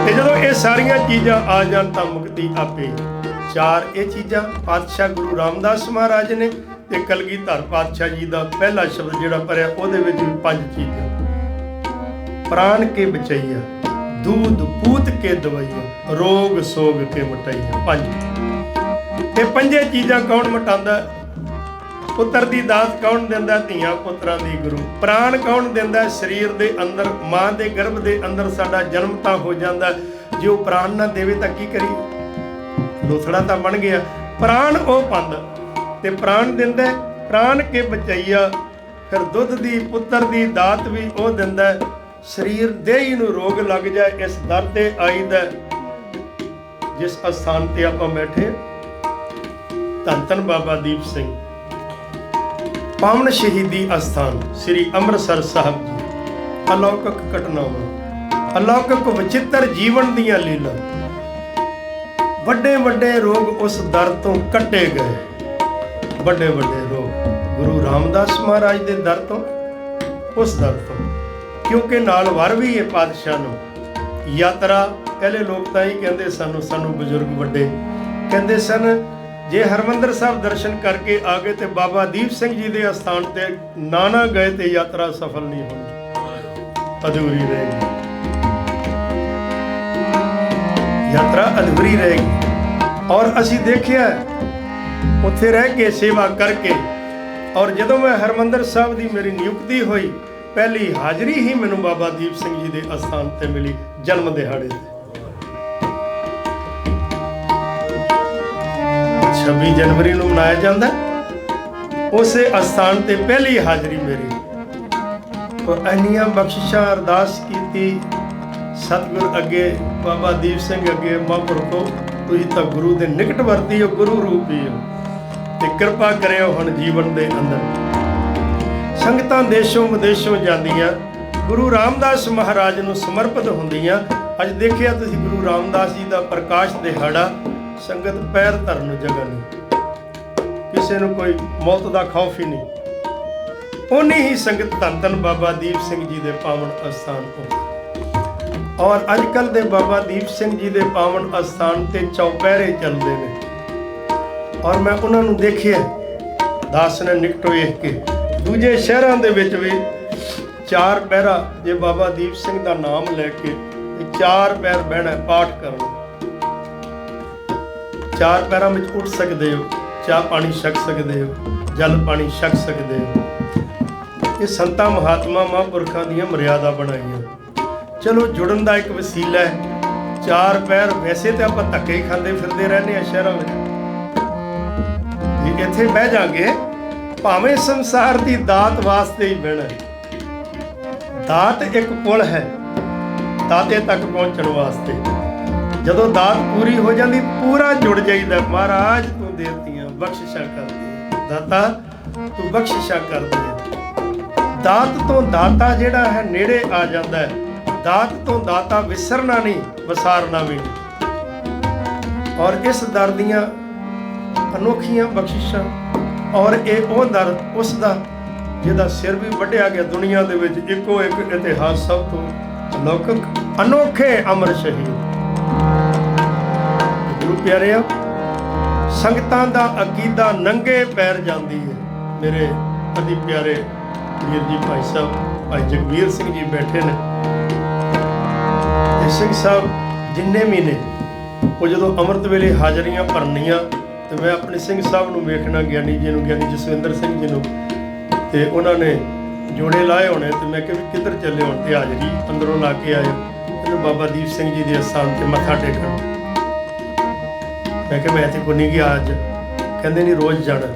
ਤੇ ਜਦੋਂ ਇਹ ਸਾਰੀਆਂ ਚੀਜ਼ਾਂ ਆ ਜਾਣ ਤਾਂ ਮੁਕਤੀ ਆਪੇ। ਚਾਰ ਇਹ ਚੀਜ਼ਾਂ ਪਾਤਸ਼ਾਹ ਗੁਰੂ ਰਾਮਦਾਸ ਮਹਾਰਾਜ ਨੇ ਤੇ ਕਲਗੀਧਰ ਪਾਤਸ਼ਾਹ ਜੀ ਦਾ ਪਹਿਲਾ ਸ਼ਬਦ ਜਿਹੜਾ ਪੜਿਆ ਉਹਦੇ ਵਿੱਚ ਵੀ ਪੰਜ ਚੀਜ਼ਾਂ। प्राण के बचैया, दूध पूत के दवाइया, रोग सोग के मटाइया। पंज ये पंजे चीज़ां कौन मटांदा? पुत्र दी दात कौन दिंदा? धीआं पुत्रां दी गुरु। प्राण कौन दिंदा? शरीर दे अंदर मां दे गर्भ दे अंदर साडा जन्म तां हो जांदा, जे ओह प्राण ना देवे तां की करिए? लोथड़ा तां बन गया। प्राण ओह पांदा ते प्राण दिंदा, प्राण के बचैया। फिर दुੱਧ दी पुत्र दी दात भी ओह दिंदा। शरीर देही नूं रोग लग जाए, इस दर ते आईदा जिस अस्थान ते आपां बैठे। धन धन बाबा दीप सिंह पावन शहीदी अस्थान श्री ਅੰਮ੍ਰਿਤਸਰ ਸਾਹਿਬ जी। अलौकिक घटनावां, अलौकिक विचित्र जीवन दीयां लीला। ਵੱਡੇ ਵੱਡੇ रोग उस दर तो कट्टे गए। ਵੱਡੇ ਵੱਡੇ रोग गुरु रामदास महाराज के दर तो, उस दर तो, क्योंकि नाल वर भी है पातशाह नूं। यात्रा पहले लोग तां ही कहते सानू बजुर्ग वड्डे कहते सन, जे हरमंदर साहब दर्शन करके आ गए तो बाबा दीप सिंह जी के अस्थान ते ना गए तो यात्रा सफल नहीं होनी, अधूरी रहेगी। यात्रा अधूरी रहेगी। और असी देखिया उत्थे रह के सेवा करके, और जदों मैं हरमंदर साहब की मेरी नियुक्ति हुई, पहली हाजरी ही मैनू बाबा दीप सिंह जी के अस्थान ते मिली, जन्म दिहाड़े ते 26 जनवरी नूं मनाया जाता। उस अस्थान ते पहली हाजरी मेरी। तो इन्नियां बख्शिशां अरदास की सतगुर अगे, बाबा दीप सिंह अगे, महापुरखो तुसीं तां गुरु दे निकट वरती हो, गुरु रूप ही हो, ते कृपा करियो हुण जीवन दे अंदर। संगतां देशों विदेशों जांदियां गुरु रामदास महाराज नूं समर्पित हुंदियां। अज देखिया तुसीं गुरु रामदास जी दा प्रकाश दिहाड़ा, संगत पैर धरन नूं जगह नहीं, किसी नूं कोई मौत दा खौफ ही नहीं। उन्नी ही संगत धन धन बाबा दीप सिंह जी दे पावन अस्थान को। और अजकल दे बाबा दीप सिंह जी दे पावन अस्थान ते चौपहरे चलते हैं। और मैं उन्होंने देखिया, दास ने निकट वेख के, दूजे शहरों के विच भी 4 पहरा जे बाबा दीप सिंह का नाम लैके 4 पैर बहना, पाठ करना, 4 पैरों में उठ सकते हो, चाह पानी छक सकते हो, जल पानी छक सकते हो। ये संतां महात्मा महापुरखों दी मर्यादा बनाई। चलो जुड़न का एक वसीला है। 4 पैर वैसे तो आप धक्के ही खाते फिरते रहने शहरों में, इत्थे बह जागे भावें संसार की दात वास्ते ही बहना। दात एक पुल है दाते तक पहुंचने वास्ते। जदों दात पूरी हो जाती, पूरा जुड़ जाइदा। महाराज तू देतियां बख्शिशां कर दी, दाता तू बख्शिशां कर दी। दात तो दाता जिहड़ा है नेड़े आ जाता है। दात तो दाता विसरना नहीं, विसारना भी नहीं। और इस दर दियां अनोखियां बख्शिशां, और ये वो दर उस दा जिहदा सिर भी वड्ढिया गया। दुनिया दे विच इक्को एक इतिहास सब तो अलौकिक अनोखे अमर शहीद गुरु प्यारे। संगतां दा अकीदा नंगे पैर जांदी है। मेरे अति प्यारे वीर जी भाई साहब भाई जगवीर सिंह जी बैठे ने। सिंह साहब जिन्ने भी ने वो जो अमृत वेले हाजरियां भरनियां, तो मैं अपने सिंह साहब नूं वेखना, ज्ञानी जी नूं, ज्ञानी जसविंदर सिंह जी नूं, ते उन्होंने जोड़े लाए होने। तो मैं कहा भी किधर चले होने, तो हाजरी अंदरों ला के आए, तो बाबा दीप सिंह जी के अस्थान से मत्था टेकन। मैं कहा मैं तो कोई नहीं गया अज, कहते नहीं रोज़ जाना,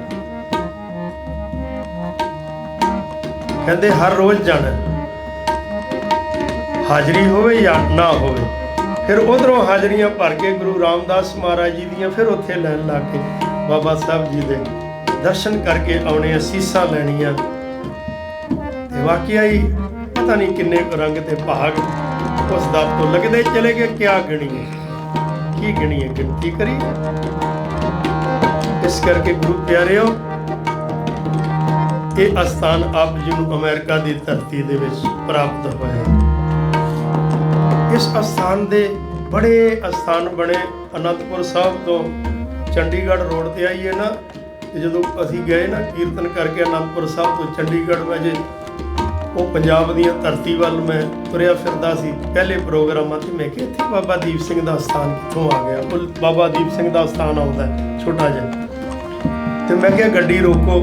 कहते हर रोज़ जाना, हाजरी होवे या ना होवे। फिर उधरों हाजरियां भर के गुरु रामदास महाराज जी दियां फिर उत्थे लैन ला के बाबा साहब जी दे दर्शन करके आने, असीसां लैनियां। ते वाकई ही पता नहीं किन्ने रंग ते भाग उस दर तो लगते चले गए। क्या गिणीए, की गिणीए, गिनती करिए। इस करके गुरु प्यारिओ, ये अस्थान आप जी नूं अमेरिका की धरती दे विच प्राप्त होया। इस अस्थान दे बड़े अस्थान बने। अनंदपुर साहब तो चंडीगढ़ रोड ते आइए ना, जो असी गए ना कीर्तन करके अनंदपुर साहब तो चंडीगढ़ में जे ਉਹ ਪੰਜਾਬ ਦੀਆਂ ਧਰਤੀ ਵੱਲ ਮੈਂ ਤੁਰਿਆ ਫਿਰਦਾ ਸੀ ਪਹਿਲੇ ਪ੍ਰੋਗਰਾਮਾਂ 'ਤੇ। ਮੈਂ ਕਿਹਾ ਇੱਥੇ ਬਾਬਾ ਦੀਪ ਸਿੰਘ ਦਾ ਸਥਾਨ ਕਿੱਥੋਂ ਆ ਗਿਆ? ਉਹ ਬਾਬਾ ਦੀਪ ਸਿੰਘ ਦਾ ਸਥਾਨ ਆਉਂਦਾ ਛੋਟਾ ਜਿਹਾ, ਤੇ ਮੈਂ ਕਿਹਾ ਗੱਡੀ ਰੋਕੋ,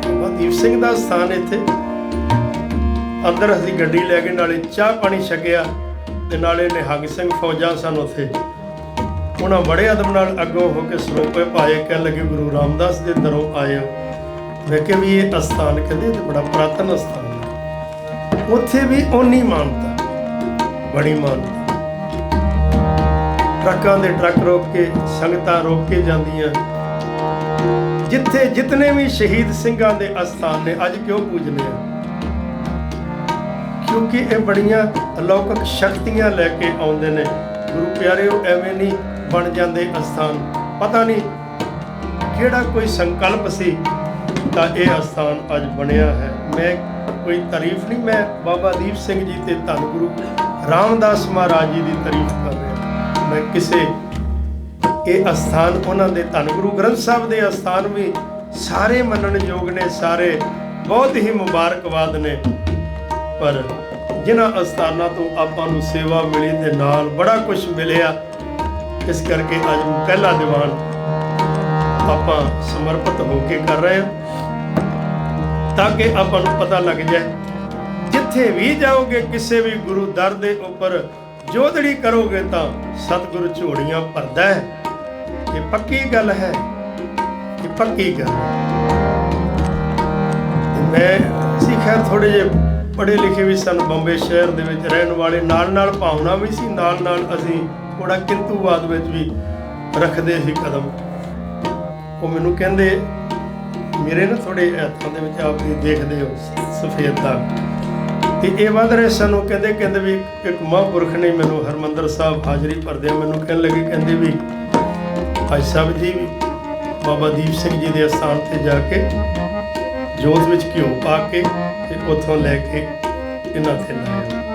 ਬਾਬਾ ਦੀਪ ਸਿੰਘ ਦਾ ਸਥਾਨ ਇੱਥੇ। ਅੰਦਰ ਅਸੀਂ ਗੱਡੀ ਲੈ ਕੇ ਨਾਲੇ ਚਾਹ ਪਾਣੀ ਛਕਿਆ ਤੇ ਨਾਲੇ ਨਿਹੰਗ ਸਿੰਘ ਫੌਜਾਂ ਸਨ ਉੱਥੇ। ਉਹਨਾਂ ਬੜੇ ਅਦਬ ਨਾਲ ਅੱਗੋਂ ਹੋ ਕੇ ਸਰੋਪੇ ਪਾਏ, ਕਹਿਣ ਲੱਗੇ ਗੁਰੂ ਰਾਮਦਾਸ ਦੇ ਦਰੋਂ ਆਏ ਹੋ। ਮੈਂ ਕਿਹਾ ਵੀ ਇਹ ਅਸਥਾਨ ਕਹਿੰਦੇ ਤੇ ਬੜਾ ਪੁਰਾਤਨ ਅਸਥਾਨ ਹੈ, ਉੱਥੇ ਵੀ ਓਨੀ ਮਾਨਤਾ, ਬੜੀ ਮਾਨਤਾ। ਟਰੱਕਾਂ ਦੇ ਟਰੱਕ ਰੋਕ ਕੇ, ਸੰਗਤਾਂ ਰੋਕ ਕੇ ਜਾਂਦੀਆਂ। ਜਿੱਥੇ ਜਿਤਨੇ ਵੀ ਸ਼ਹੀਦ ਸਿੰਘਾਂ ਦੇ ਅਸਥਾਨ ਨੇ ਅੱਜ ਕਿਉਂ ਪੂਜਨੇ ਆ? ਕਿਉਂਕਿ ਇਹ ਬੜੀਆਂ ਅਲੌਕਿਕ ਸ਼ਕਤੀਆਂ ਲੈ ਕੇ ਆਉਂਦੇ ਨੇ। ਗੁਰੂ ਪਿਆਰਿਓ ਐਵੇਂ ਨਹੀਂ ਬਣ ਜਾਂਦੇ ਅਸਥਾਨ। ਪਤਾ ਨਹੀਂ ਕਿਹੜਾ ਕੋਈ ਸੰਕਲਪ ਸੀ ਤਾਂ ਇਹ ਅਸਥਾਨ ਅੱਜ ਬਣਿਆ ਹੈ। ਮੈਂ ਕੋਈ ਤਾਰੀਫ ਨਹੀਂ, ਮੈਂ ਬਾਬਾ ਦੀਪ ਸਿੰਘ ਜੀ ਤੇ ਧੰਨ ਗੁਰੂ ਰਾਮਦਾਸ ਮਹਾਰਾਜ ਜੀ ਦੀ ਤਾਰੀਫ ਕਰ ਰਿਹਾ। ਮੈਂ ਕਿਸੇ ਇਹ ਅਸਥਾਨ ਉਹਨਾਂ ਦੇ ਧੰਨ ਗੁਰੂ ਗ੍ਰੰਥ ਸਾਹਿਬ ਦੇ ਅਸਥਾਨ ਵੀ ਸਾਰੇ ਮੰਨਣਯੋਗ ਨੇ, ਸਾਰੇ ਬਹੁਤ ਹੀ ਮੁਬਾਰਕਬਾਦ ਨੇ। ਪਰ ਜਿਨ੍ਹਾਂ ਅਸਥਾਨਾਂ ਤੋਂ ਆਪਾਂ ਨੂੰ ਸੇਵਾ ਮਿਲੀ ਤੇ ਨਾਲ ਬੜਾ ਕੁਝ ਮਿਲਿਆ, ਇਸ ਕਰਕੇ ਅੱਜ ਪਹਿਲਾ ਦੀਵਾਨ ਆਪਾਂ ਸਮਰਪਿਤ ਹੋ ਕੇ ਕਰ ਰਹੇ ਹਾਂ ਤਾਂ ਕਿ ਆਪਾਂ ਨੂੰ ਪਤਾ ਲੱਗ ਜਾਏ ਜਿੱਥੇ ਵੀ ਜਾਓਗੇ ਕਿਸੇ ਵੀ ਗੁਰੂ ਦਰ ਦੇ ਉੱਪਰ ਜੋਦੜੀ ਕਰੋਗੇ ਤਾਂ ਸਤਿਗੁਰੂ ਝੋਲੀਆਂ ਭਰਦਾ ਹੈ। ਇਹ ਪੱਕੀ ਗੱਲ ਹੈ, ਇਹ ਪੱਕੀ ਗੱਲ। ਮੈਂ ਅਸੀਂ ਖੈਰ ਥੋੜੇ ਜਿਹੇ ਪੜ੍ਹੇ ਲਿਖੇ ਵੀ ਸਨ, ਬੰਬੇ ਸ਼ਹਿਰ ਦੇ ਵਿੱਚ ਰਹਿਣ ਵਾਲੇ, ਨਾਲ ਭਾਵਨਾ ਵੀ ਸੀ, ਨਾਲ ਅਸੀਂ ਥੋੜਾ ਕਿੰਤੂਵਾਦ ਵਿੱਚ ਵੀ ਰੱਖਦੇ ਸੀ ਕਦਮ। ਉਹ ਮੈਨੂੰ ਕਹਿੰਦੇ, ਮੇਰੇ ਨਾ ਥੋੜੇ ਹੱਥਾਂ ਦੇ ਵਿੱਚ ਆਪ ਦੇਖਦੇ ਹੋ ਸਫੇਦਤਾ, ਤੇ ਇਹ ਵੱਧ ਰਹੇ ਸਨ। ਉਹ ਕਹਿੰਦੇ ਵੀ ਇੱਕ ਮਹਾਂਪੁਰਖ ਨੇ ਮੈਨੂੰ ਹਰਿਮੰਦਰ ਸਾਹਿਬ ਹਾਜ਼ਰੀ ਭਰਦਿਆਂ ਮੈਨੂੰ ਕਹਿਣ ਲੱਗੇ, ਕਹਿੰਦੇ ਵੀ ਭਾਈ ਸਾਹਿਬ ਜੀ ਵੀ ਬਾਬਾ ਦੀਪ ਸਿੰਘ ਜੀ ਦੇ ਅਸਥਾਨ ਤੇ ਜਾ ਕੇ ਜੋਤ ਵਿੱਚ ਘਿਓ ਪਾ ਕੇ ਤੇ ਉੱਥੋਂ ਲੈ ਕੇ ਇਹਨਾਂ ਤੇ ਲਾਇਆ।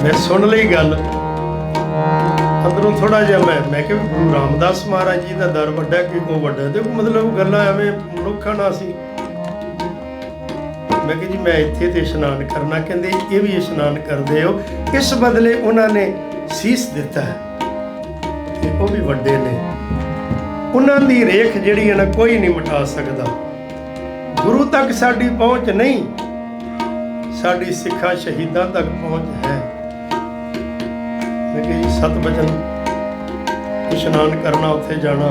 ਮੈਂ ਸੁਣ ਲਈ ਗੱਲ, ਅੰਦਰੋਂ ਥੋੜਾ ਜਿਹਾ ਮੈਂ ਕਿਹਾ ਗੁਰੂ ਰਾਮਦਾਸ ਮਹਾਰਾਜ ਜੀ ਦਾ ਦਰ ਵੱਡਾ ਕਿ ਉਹ ਵੱਡਾ? ਦੇਖੋ ਮਤਲਬ ਗੱਲਾਂ ਐਵੇਂ ਮਨੁੱਖਾਂ ਨਾਲ ਸੀ। ਮੈਂ ਕਿਹਾ ਜੀ ਮੈਂ ਇੱਥੇ ਤੇ ਇਸ਼ਨਾਨ ਕਰਨਾ। ਕਹਿੰਦੇ ਇਹ ਵੀ ਇਸ਼ਨਾਨ ਕਰਦੇ ਹੋ, ਇਸ ਬਦਲੇ ਉਹਨਾਂ ਨੇ ਸੀਸ ਦਿੱਤਾ ਹੈ ਤੇ ਉਹ ਵੀ ਵੱਡੇ ਨੇ। ਉਹਨਾਂ ਦੀ ਰੇਖ ਜਿਹੜੀ ਹੈ ਨਾ ਕੋਈ ਨਹੀਂ ਮਿਟਾ ਸਕਦਾ। ਗੁਰੂ ਤੱਕ ਸਾਡੀ ਪਹੁੰਚ ਨਹੀਂ, ਸਾਡੀ ਸਿੱਖਾਂ ਸ਼ਹੀਦਾਂ ਤੱਕ ਪਹੁੰਚ ਹੈ। ਮੈਂ ਕਿਹਾ ਜੀ ਸਤ ਬਚਨ ਇਸ਼ਨਾਨ ਕਰਨਾ, ਉੱਥੇ ਜਾਣਾ।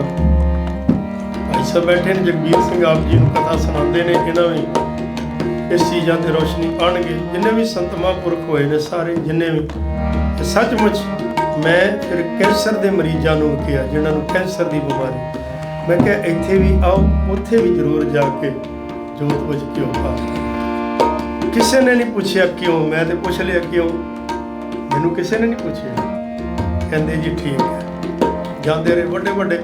ਭਾਈ ਸਾਹਿਬ ਬੈਠੇ ਨੇ, ਜਗਬੀਰ ਸਿੰਘ ਆਪ ਜੀ ਨੂੰ ਕਥਾ ਸੁਣਾਉਂਦੇ ਨੇ। ਇਹਨਾਂ ਵੀ ਇਸ ਚੀਜ਼ਾਂ ਤੇ ਰੋਸ਼ਨੀ ਪਾਉਣਗੇ, ਜਿੰਨੇ ਵੀ ਸੰਤ ਮਹਾਂਪੁਰਖ ਹੋਏ ਨੇ ਸਾਰੇ, ਜਿੰਨੇ ਵੀ। ਤੇ ਸੱਚਮੁੱਚ ਮੈਂ ਫਿਰ ਕੈਂਸਰ ਦੇ ਮਰੀਜ਼ਾਂ ਨੂੰ ਕਿਹਾ, ਜਿਨ੍ਹਾਂ ਨੂੰ ਕੈਂਸਰ ਦੀ ਬਿਮਾਰੀ, ਮੈਂ ਕਿਹਾ ਇੱਥੇ ਵੀ ਆਓ, ਉੱਥੇ ਵੀ ਜ਼ਰੂਰ ਜਾ ਕੇ ਜੋਤ ਵਿੱਚ ਘਿਓ ਪਾ। ਕਿਸੇ ਨੇ ਨਹੀਂ ਪੁੱਛਿਆ ਕਿਉਂ, ਮੈਂ ਤੇ ਪੁੱਛ ਲਿਆ ਕਿਉਂ, ਮੈਨੂੰ ਕਿਸੇ ਨੇ ਨਹੀਂ ਪੁੱਛਿਆ। ਕਹਿੰਦੇ ਜੀ ਠੀਕ ਹੈ। ਜਾਂਦੇ ਰਹੇ ਵੱਡੇ ਵੱਡੇ।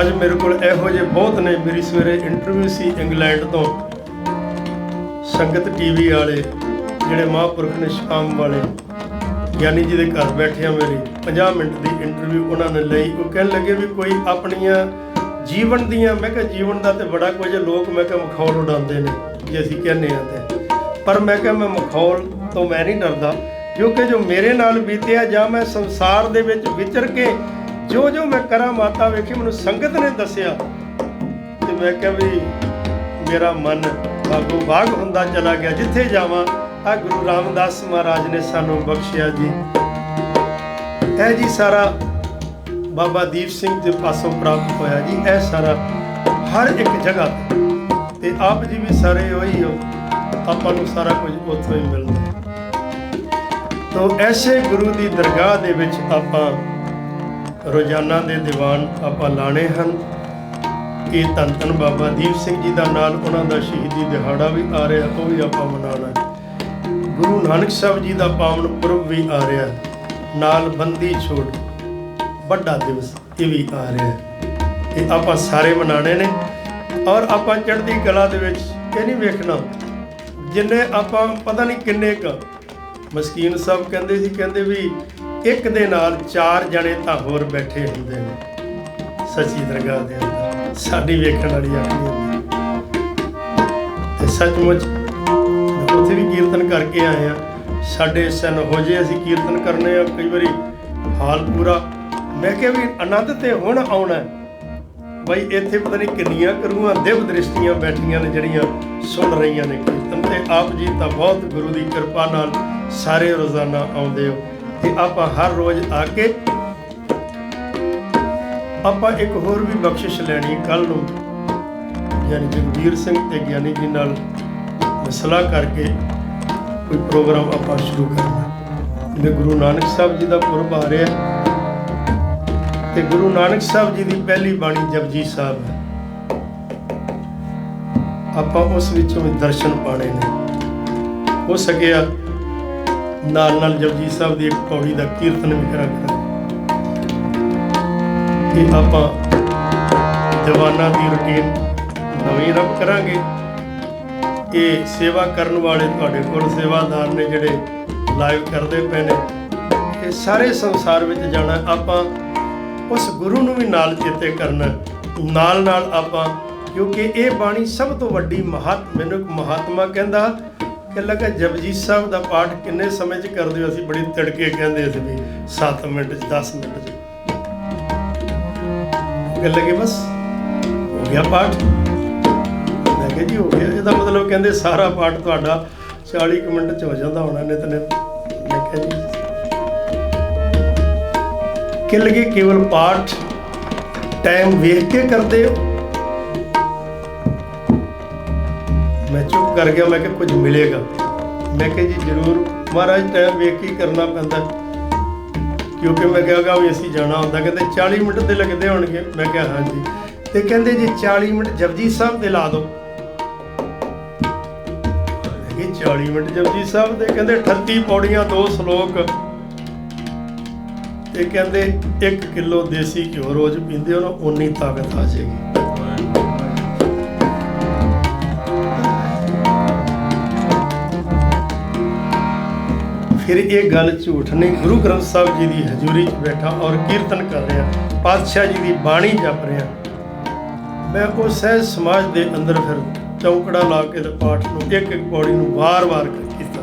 ਅੱਜ ਮੇਰੇ ਕੋਲ ਇਹੋ ਜਿਹੇ ਬਹੁਤ ਨੇ। ਮੇਰੀ ਸਵੇਰੇ ਇੰਟਰਵਿਊ ਸੀ ਇੰਗਲੈਂਡ ਤੋਂ, ਸੰਗਤ ਟੀਵੀ ਵਾਲੇ ਜਿਹੜੇ ਮਹਾਂਪੁਰਖ ਨੇ, ਸ਼ਾਮ ਵਾਲੇ ਗਿਆਨੀ ਜੀ ਦੇ ਘਰ ਬੈਠਿਆ ਮੇਰੀ 50 ਮਿੰਟ ਦੀ ਇੰਟਰਵਿਊ ਉਹਨਾਂ ਨੇ ਲਈ। ਉਹ ਕਹਿਣ ਲੱਗੇ ਵੀ ਕੋਈ ਆਪਣੀਆਂ ਜੀਵਨ ਦੀਆਂ, ਮੈਂ ਕਿਹਾ ਜੀਵਨ ਦਾ ਤੇ ਬੜਾ ਕੁਝ ਲੋਕ, ਮੈਂ ਕਿਹਾ ਮਖੌਲ ਉਡਾਉਂਦੇ ਨੇ ਜੇ ਅਸੀਂ ਕਹਿੰਦੇ ਹਾਂ ਤੇ, ਪਰ ਮੈਂ ਕਿਹਾ ਮੈਂ ਮਖੌਲ ਤੋਂ ਮੈਂ ਨਹੀਂ ਡਰਦਾ, ਕਿਉਂਕਿ ਜੋ ਮੇਰੇ ਨਾਲ ਬੀਤਿਆ ਜਾਂ ਮੈਂ ਸੰਸਾਰ ਦੇ ਵਿੱਚ ਵਿਚਰ ਕੇ ਜੋ ਮੈਂ ਕਰਾਂ ਮਾਤਾ ਵੇਖੀ, ਮੈਨੂੰ ਸੰਗਤ ਨੇ ਦੱਸਿਆ ਤੇ ਮੈਂ ਕਿਹਾ ਵੀ ਮੇਰਾ ਮਨ ਬਾਗੋ ਬਾਗ ਹੁੰਦਾ ਚਲਾ ਗਿਆ। ਜਿੱਥੇ ਜਾਵਾਂ ਆ ਗੁਰੂ ਰਾਮਦਾਸ ਮਹਾਰਾਜ ਨੇ ਸਾਨੂੰ ਬਖਸ਼ਿਆ ਜੀ। ਇਹ ਜੀ ਸਾਰਾ ਬਾਬਾ ਦੀਪ ਸਿੰਘ ਦੇ ਪਾਸੋਂ ਪ੍ਰਾਪਤ ਹੋਇਆ ਜੀ। ਇਹ ਸਾਰਾ ਹਰ ਇੱਕ ਜਗ੍ਹਾ ਤੇ ਆਪ ਜੀ ਵੀ ਸਾਰੇ ਉਹੀ ਹੋ, ਆਪਾਂ ਨੂੰ ਸਾਰਾ ਕੁਝ ਉੱਥੋਂ ਹੀ ਮਿਲਦਾ। ਤੋ ਐਸੇ ਗੁਰੂ ਦੀ ਦਰਗਾਹ ਦੇ ਵਿੱਚ ਆਪਾਂ ਰੋਜ਼ਾਨਾ ਦੇ ਦੀਵਾਨ ਆਪਾਂ ਲਾਣੇ ਹਨ। ਇਹ ਧੰਨ ਧੰਨ ਬਾਬਾ ਦੀਪ ਸਿੰਘ ਜੀ ਦਾ ਨਾਲ ਉਹਨਾਂ ਦਾ ਸ਼ਹੀਦੀ ਦਿਹਾੜਾ ਵੀ ਆ ਰਿਹਾ, ਉਹ ਵੀ ਆਪਾਂ ਮਨਾਉਣਾ। ਗੁਰੂ ਨਾਨਕ ਸਾਹਿਬ ਜੀ ਦਾ ਪਾਵਨ ਪੁਰਬ ਵੀ ਆ ਰਿਹਾ, ਨਾਲ ਬੰਦੀ ਛੋੜ ਵੱਡਾ ਦਿਵਸ ਇਹ ਵੀ ਆ ਰਿਹਾ। ਇਹ ਆਪਾਂ ਸਾਰੇ ਮਨਾਉਣੇ ਨੇ ਔਰ ਆਪਾਂ ਚੜ੍ਹਦੀ ਕਲਾ ਦੇ ਵਿੱਚ ਇਹ ਨਹੀਂ ਵੇਖਣਾ ਜਿੰਨੇ ਆਪਾਂ ਪਤਾ ਨਹੀਂ ਕਿੰਨੇ ਕੁ। ਮਸਕੀਨ ਸਾਹਿਬ ਕਹਿੰਦੇ ਸੀ, ਕਹਿੰਦੇ ਵੀ ਇੱਕ ਦੇ ਨਾਲ 4 ਜਣੇ ਤਾਂ ਹੋਰ ਬੈਠੇ ਹੁੰਦੇ ਨੇ ਸੱਚੀ ਦਰਗਾਹ ਦੇ ਅੰਦਰ। ਸਾਡੀ ਵੇਖਣ ਵਾਲੀ ਅੱਖ ਨਹੀਂ ਹੁੰਦੀ। ਤੇ ਸੱਚਮੁੱਚ ਉੱਥੇ ਵੀ ਕੀਰਤਨ ਕਰਕੇ ਆਏ ਆ। ਸਾਡੇ ਸਨ ਹੋ ਜੇ ਅਸੀਂ ਕੀਰਤਨ ਕਰਨੇ ਆ, ਕਈ ਵਾਰੀ ਹਾਲ ਪੂਰਾ। ਮੈਂ ਕਿਹਾ ਵੀ ਆਨੰਦ ਤੇ ਹੁਣ ਆਉਣਾ ਬਈ। ਇੱਥੇ ਪਤਾ ਨਹੀਂ ਕਿੰਨੀਆਂ ਕਰੂਆਂ ਦਿਵ ਦ੍ਰਿਸ਼ਟੀਆਂ ਬੈਠੀਆਂ ਨੇ ਜਿਹੜੀਆਂ ਸੁਣ ਰਹੀਆਂ ਨੇ ਕੀਰਤਨ। ਤੇ ਆਪ ਜੀ ਤਾਂ ਬਹੁਤ ਗੁਰੂ ਦੀ ਕਿਰਪਾ ਨਾਲ ਸਾਰੇ ਰੋਜ਼ਾਨਾ ਆਉਂਦੇ ਹੋ। ਤੇ ਆਪਾਂ ਹਰ ਰੋਜ਼ ਆ ਕੇ ਆਪਾਂ ਇੱਕ ਹੋਰ ਵੀ ਬਖਸ਼ਿਸ਼ ਲੈਣੀ ਕੱਲ੍ਹ ਨੂੰ, ਯਾਨੀ ਜਗਵੀਰ ਸਿੰਘ ਤੇ ਗਿਆਨੀ ਜੀ ਨਾਲ ਸਲਾਹ ਕਰਕੇ ਕੋਈ ਪ੍ਰੋਗਰਾਮ ਆਪਾਂ ਸ਼ੁਰੂ ਕਰਨਾ। ਜਿਵੇਂ ਗੁਰੂ ਨਾਨਕ ਸਾਹਿਬ ਜੀ ਦਾ ਪੁਰਬ ਆ ਰਿਹਾ ਤੇ ਗੁਰੂ ਨਾਨਕ ਸਾਹਿਬ ਜੀ ਦੀ ਪਹਿਲੀ ਬਾਣੀ ਜਪਜੀ ਸਾਹਿਬ ਹੈ। ਆਪਾਂ ਉਸ ਵਿੱਚੋਂ ਵੀ ਦਰਸ਼ਨ ਪਾਣੇ ਨੇ। ਹੋ ਸਕਿਆ ਨਾਲ ਨਾਲ ਜਪਜੀ ਸਾਹਿਬ ਦੀ ਇੱਕ ਪੌੜੀ ਦਾ ਕੀਰਤਨ ਵੀ ਕਰਾਂਗੇ। ਇਹ ਆਪਾਂ ਦੀਵਾਨਾਂ ਦੀ ਰੁਟੀਨ ਨਵੀਂ ਆਰੰਭ ਕਰਾਂਗੇ। ਇਹ ਸੇਵਾ ਕਰਨ ਵਾਲੇ ਤੁਹਾਡੇ ਕੋਲ ਸੇਵਾਦਾਰ ਨੇ ਜਿਹੜੇ ਲਾਈਵ ਕਰਦੇ ਪਏ ਨੇ, ਇਹ ਸਾਰੇ ਸੰਸਾਰ ਵਿੱਚ ਜਾਣਾ। ਆਪਾਂ ਉਸ ਗੁਰੂ ਨੂੰ ਵੀ ਨਾਲ ਚੇਤੇ ਕਰਨਾ ਨਾਲ ਨਾਲ ਆਪਾਂ, ਕਿਉਂਕਿ ਇਹ ਬਾਣੀ ਸਭ ਤੋਂ ਵੱਡੀ ਮੈਨੂੰ ਇੱਕ ਮਹਾਤਮਾ ਕਹਿੰਦਾ ਕਿ ਲੱਗਾ ਜਪਜੀ ਸਾਹਿਬ ਦਾ ਪਾਠ ਕਿੰਨੇ ਸਮੇਂ 'ਚ ਕਰਦੇ ਹੋ? ਅਸੀਂ ਬੜੀ ਤਿੜਕੇ ਕਹਿੰਦੇ ਸੀ ਵੀ 7 ਮਿੰਟ 'ਚ 10 ਮਿੰਟ 'ਚ। ਕਹਿ ਲੱਗੇ ਬਸ ਹੋ ਗਿਆ ਪਾਠ। ਮੈਂ ਕਿਹਾ ਜੀ ਹੋ ਗਿਆ, ਇਹਦਾ ਮਤਲਬ ਕਹਿੰਦੇ ਸਾਰਾ ਪਾਠ ਤੁਹਾਡਾ 40 ਕੁ ਮਿੰਟ 'ਚ ਹੋ ਜਾਂਦਾ ਹੋਣਾ ਨਿਤਨੇਮ। ਮੈਂ ਕਿਹਾ ਜੀ ਕਿ ਲੱਗੇ ਕੇਵਲ ਪਾਠ ਟਾਈਮ ਵੇਖ ਕੇ ਕਰਦੇ ਹੋ? ਮੈਂ ਚੁੱਪ ਕਰ ਗਿਆ। ਮੈਂ ਕਿਹਾ ਕੁਝ ਮਿਲੇਗਾ। ਮੈਂ ਕਿਹਾ ਜੀ ਜ਼ਰੂਰ ਮਹਾਰਾਜ, ਟਾਈਮ ਵੇਖ ਕੇ ਕਰਨਾ ਪੈਂਦਾ, ਕਿਉਂਕਿ ਮੈਂ ਕਿਹਾ ਵੀ ਅਸੀਂ ਜਾਣਾ ਹੁੰਦਾ। ਕਹਿੰਦੇ 40 ਮਿੰਟ ਤੇ ਲੱਗਦੇ ਹੋਣਗੇ। ਮੈਂ ਕਿਹਾ ਹਾਂਜੀ। ਤੇ ਕਹਿੰਦੇ ਜੀ 40 ਮਿੰਟ ਜਪਜੀ ਸਾਹਿਬ ਤੇ ਲਾ ਦਿਓ। ਇਹ 40 ਮਿੰਟ ਜਪਜੀ ਸਾਹਿਬ ਦੇ ਕਹਿੰਦੇ 38 ਪੌੜੀਆਂ 2 ਸ਼ਲੋਕ ਤੇ ਕਹਿੰਦੇ 1 ਕਿਲੋ ਦੇਸੀ ਘਿਓ ਰੋਜ਼ ਪੀਂਦੇ ਹੋ ਨਾ, ਉਨੀ ਤਾਕਤ ਆ ਜਾਏਗੀ। ਫਿਰ ਇਹ ਗੱਲ ਝੂਠ ਨਹੀਂ। ਗੁਰੂ ਗ੍ਰੰਥ ਸਾਹਿਬ ਜੀ ਦੀ ਹਜ਼ੂਰੀ 'ਚ ਬੈਠਾ ਔਰ ਕੀਰਤਨ ਕਰ ਰਿਹਾ, ਪਾਤਸ਼ਾਹ ਜੀ ਦੀ ਬਾਣੀ ਜਪ ਰਿਹਾ। ਮੈਂ ਉਹ ਸਹਿਜ ਸਮਾਜ ਦੇ ਅੰਦਰ ਫਿਰ ਚੌਂਕੜਾ ਲਾ ਕੇ ਤੇ ਪਾਠ ਨੂੰ ਇੱਕ ਇੱਕ ਪੌੜੀ ਨੂੰ ਵਾਰ-ਵਾਰ ਕੀਤਾ।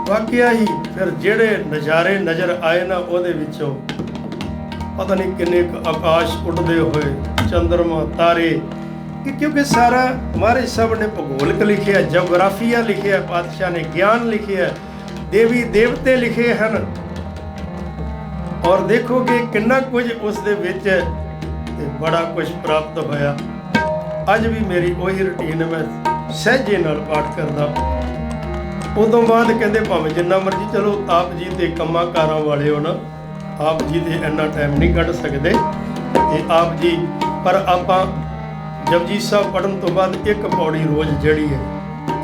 ਵਾਕਿਆ ਹੀ ਫਿਰ ਜਿਹੜੇ ਨਜ਼ਾਰੇ ਨਜ਼ਰ ਆਏ ਨਾ, ਉਹਦੇ ਵਿੱਚੋਂ ਪਤਾ ਨਹੀਂ ਕਿੰਨੇ ਕੁ ਆਕਾਸ਼ ਉੱਡਦੇ ਹੋਏ, ਚੰਦਰਮਾ, ਤਾਰੇ, ਕਿਉਂਕਿ ਸਾਰਾ ਮਹਾਰਾਜ ਸਾਹਿਬ ਨੇ ਭੂਗੋਲਿਕ ਲਿਖਿਆ, ਜੀਓਗ੍ਰਾਫੀਆ ਲਿਖਿਆ, ਪਾਤਸ਼ਾਹ ਨੇ ਗਿਆਨ ਲਿਖਿਆ, ਦੇਵੀ ਦੇਵਤੇ ਲਿਖੇ ਹਨ। ਔਰ ਦੇਖੋਗੇ ਕਿੰਨਾ ਕੁਝ ਉਸ ਦੇ ਵਿੱਚ ਤੇ ਬੜਾ ਕੁਝ ਪ੍ਰਾਪਤ ਹੋਇਆ। ਅੱਜ ਵੀ ਮੇਰੀ ਉਹੀ ਰੁਟੀਨ, ਮੈਂ ਸਹਿਜੇ ਨਾਲ ਪਾਠ ਕਰਦਾ। ਉਦੋਂ ਬਾਅਦ ਕਹਿੰਦੇ ਭਾਵੇਂ ਜਿੰਨਾ ਮਰਜ਼ੀ ਚਲੋ, ਆਪ ਜੀ ਤੇ ਕੰਮਾਂ ਕਾਰਾਂ ਵਾਲੇ ਹੋ ਨਾ, ਆਪ ਜੀ ਤੇ ਇੰਨਾ ਟਾਈਮ ਨਹੀਂ ਕੱਢ ਸਕਦੇ ਤੇ ਆਪ ਜੀ, ਪਰ ਆਪਾਂ ਜਪਜੀ ਸਾਹਿਬ ਪੜ੍ਹਨ ਤੋਂ ਬਾਅਦ ਇੱਕ ਪੌੜੀ ਰੋਜ਼ ਜਿਹੜੀ ਹੈ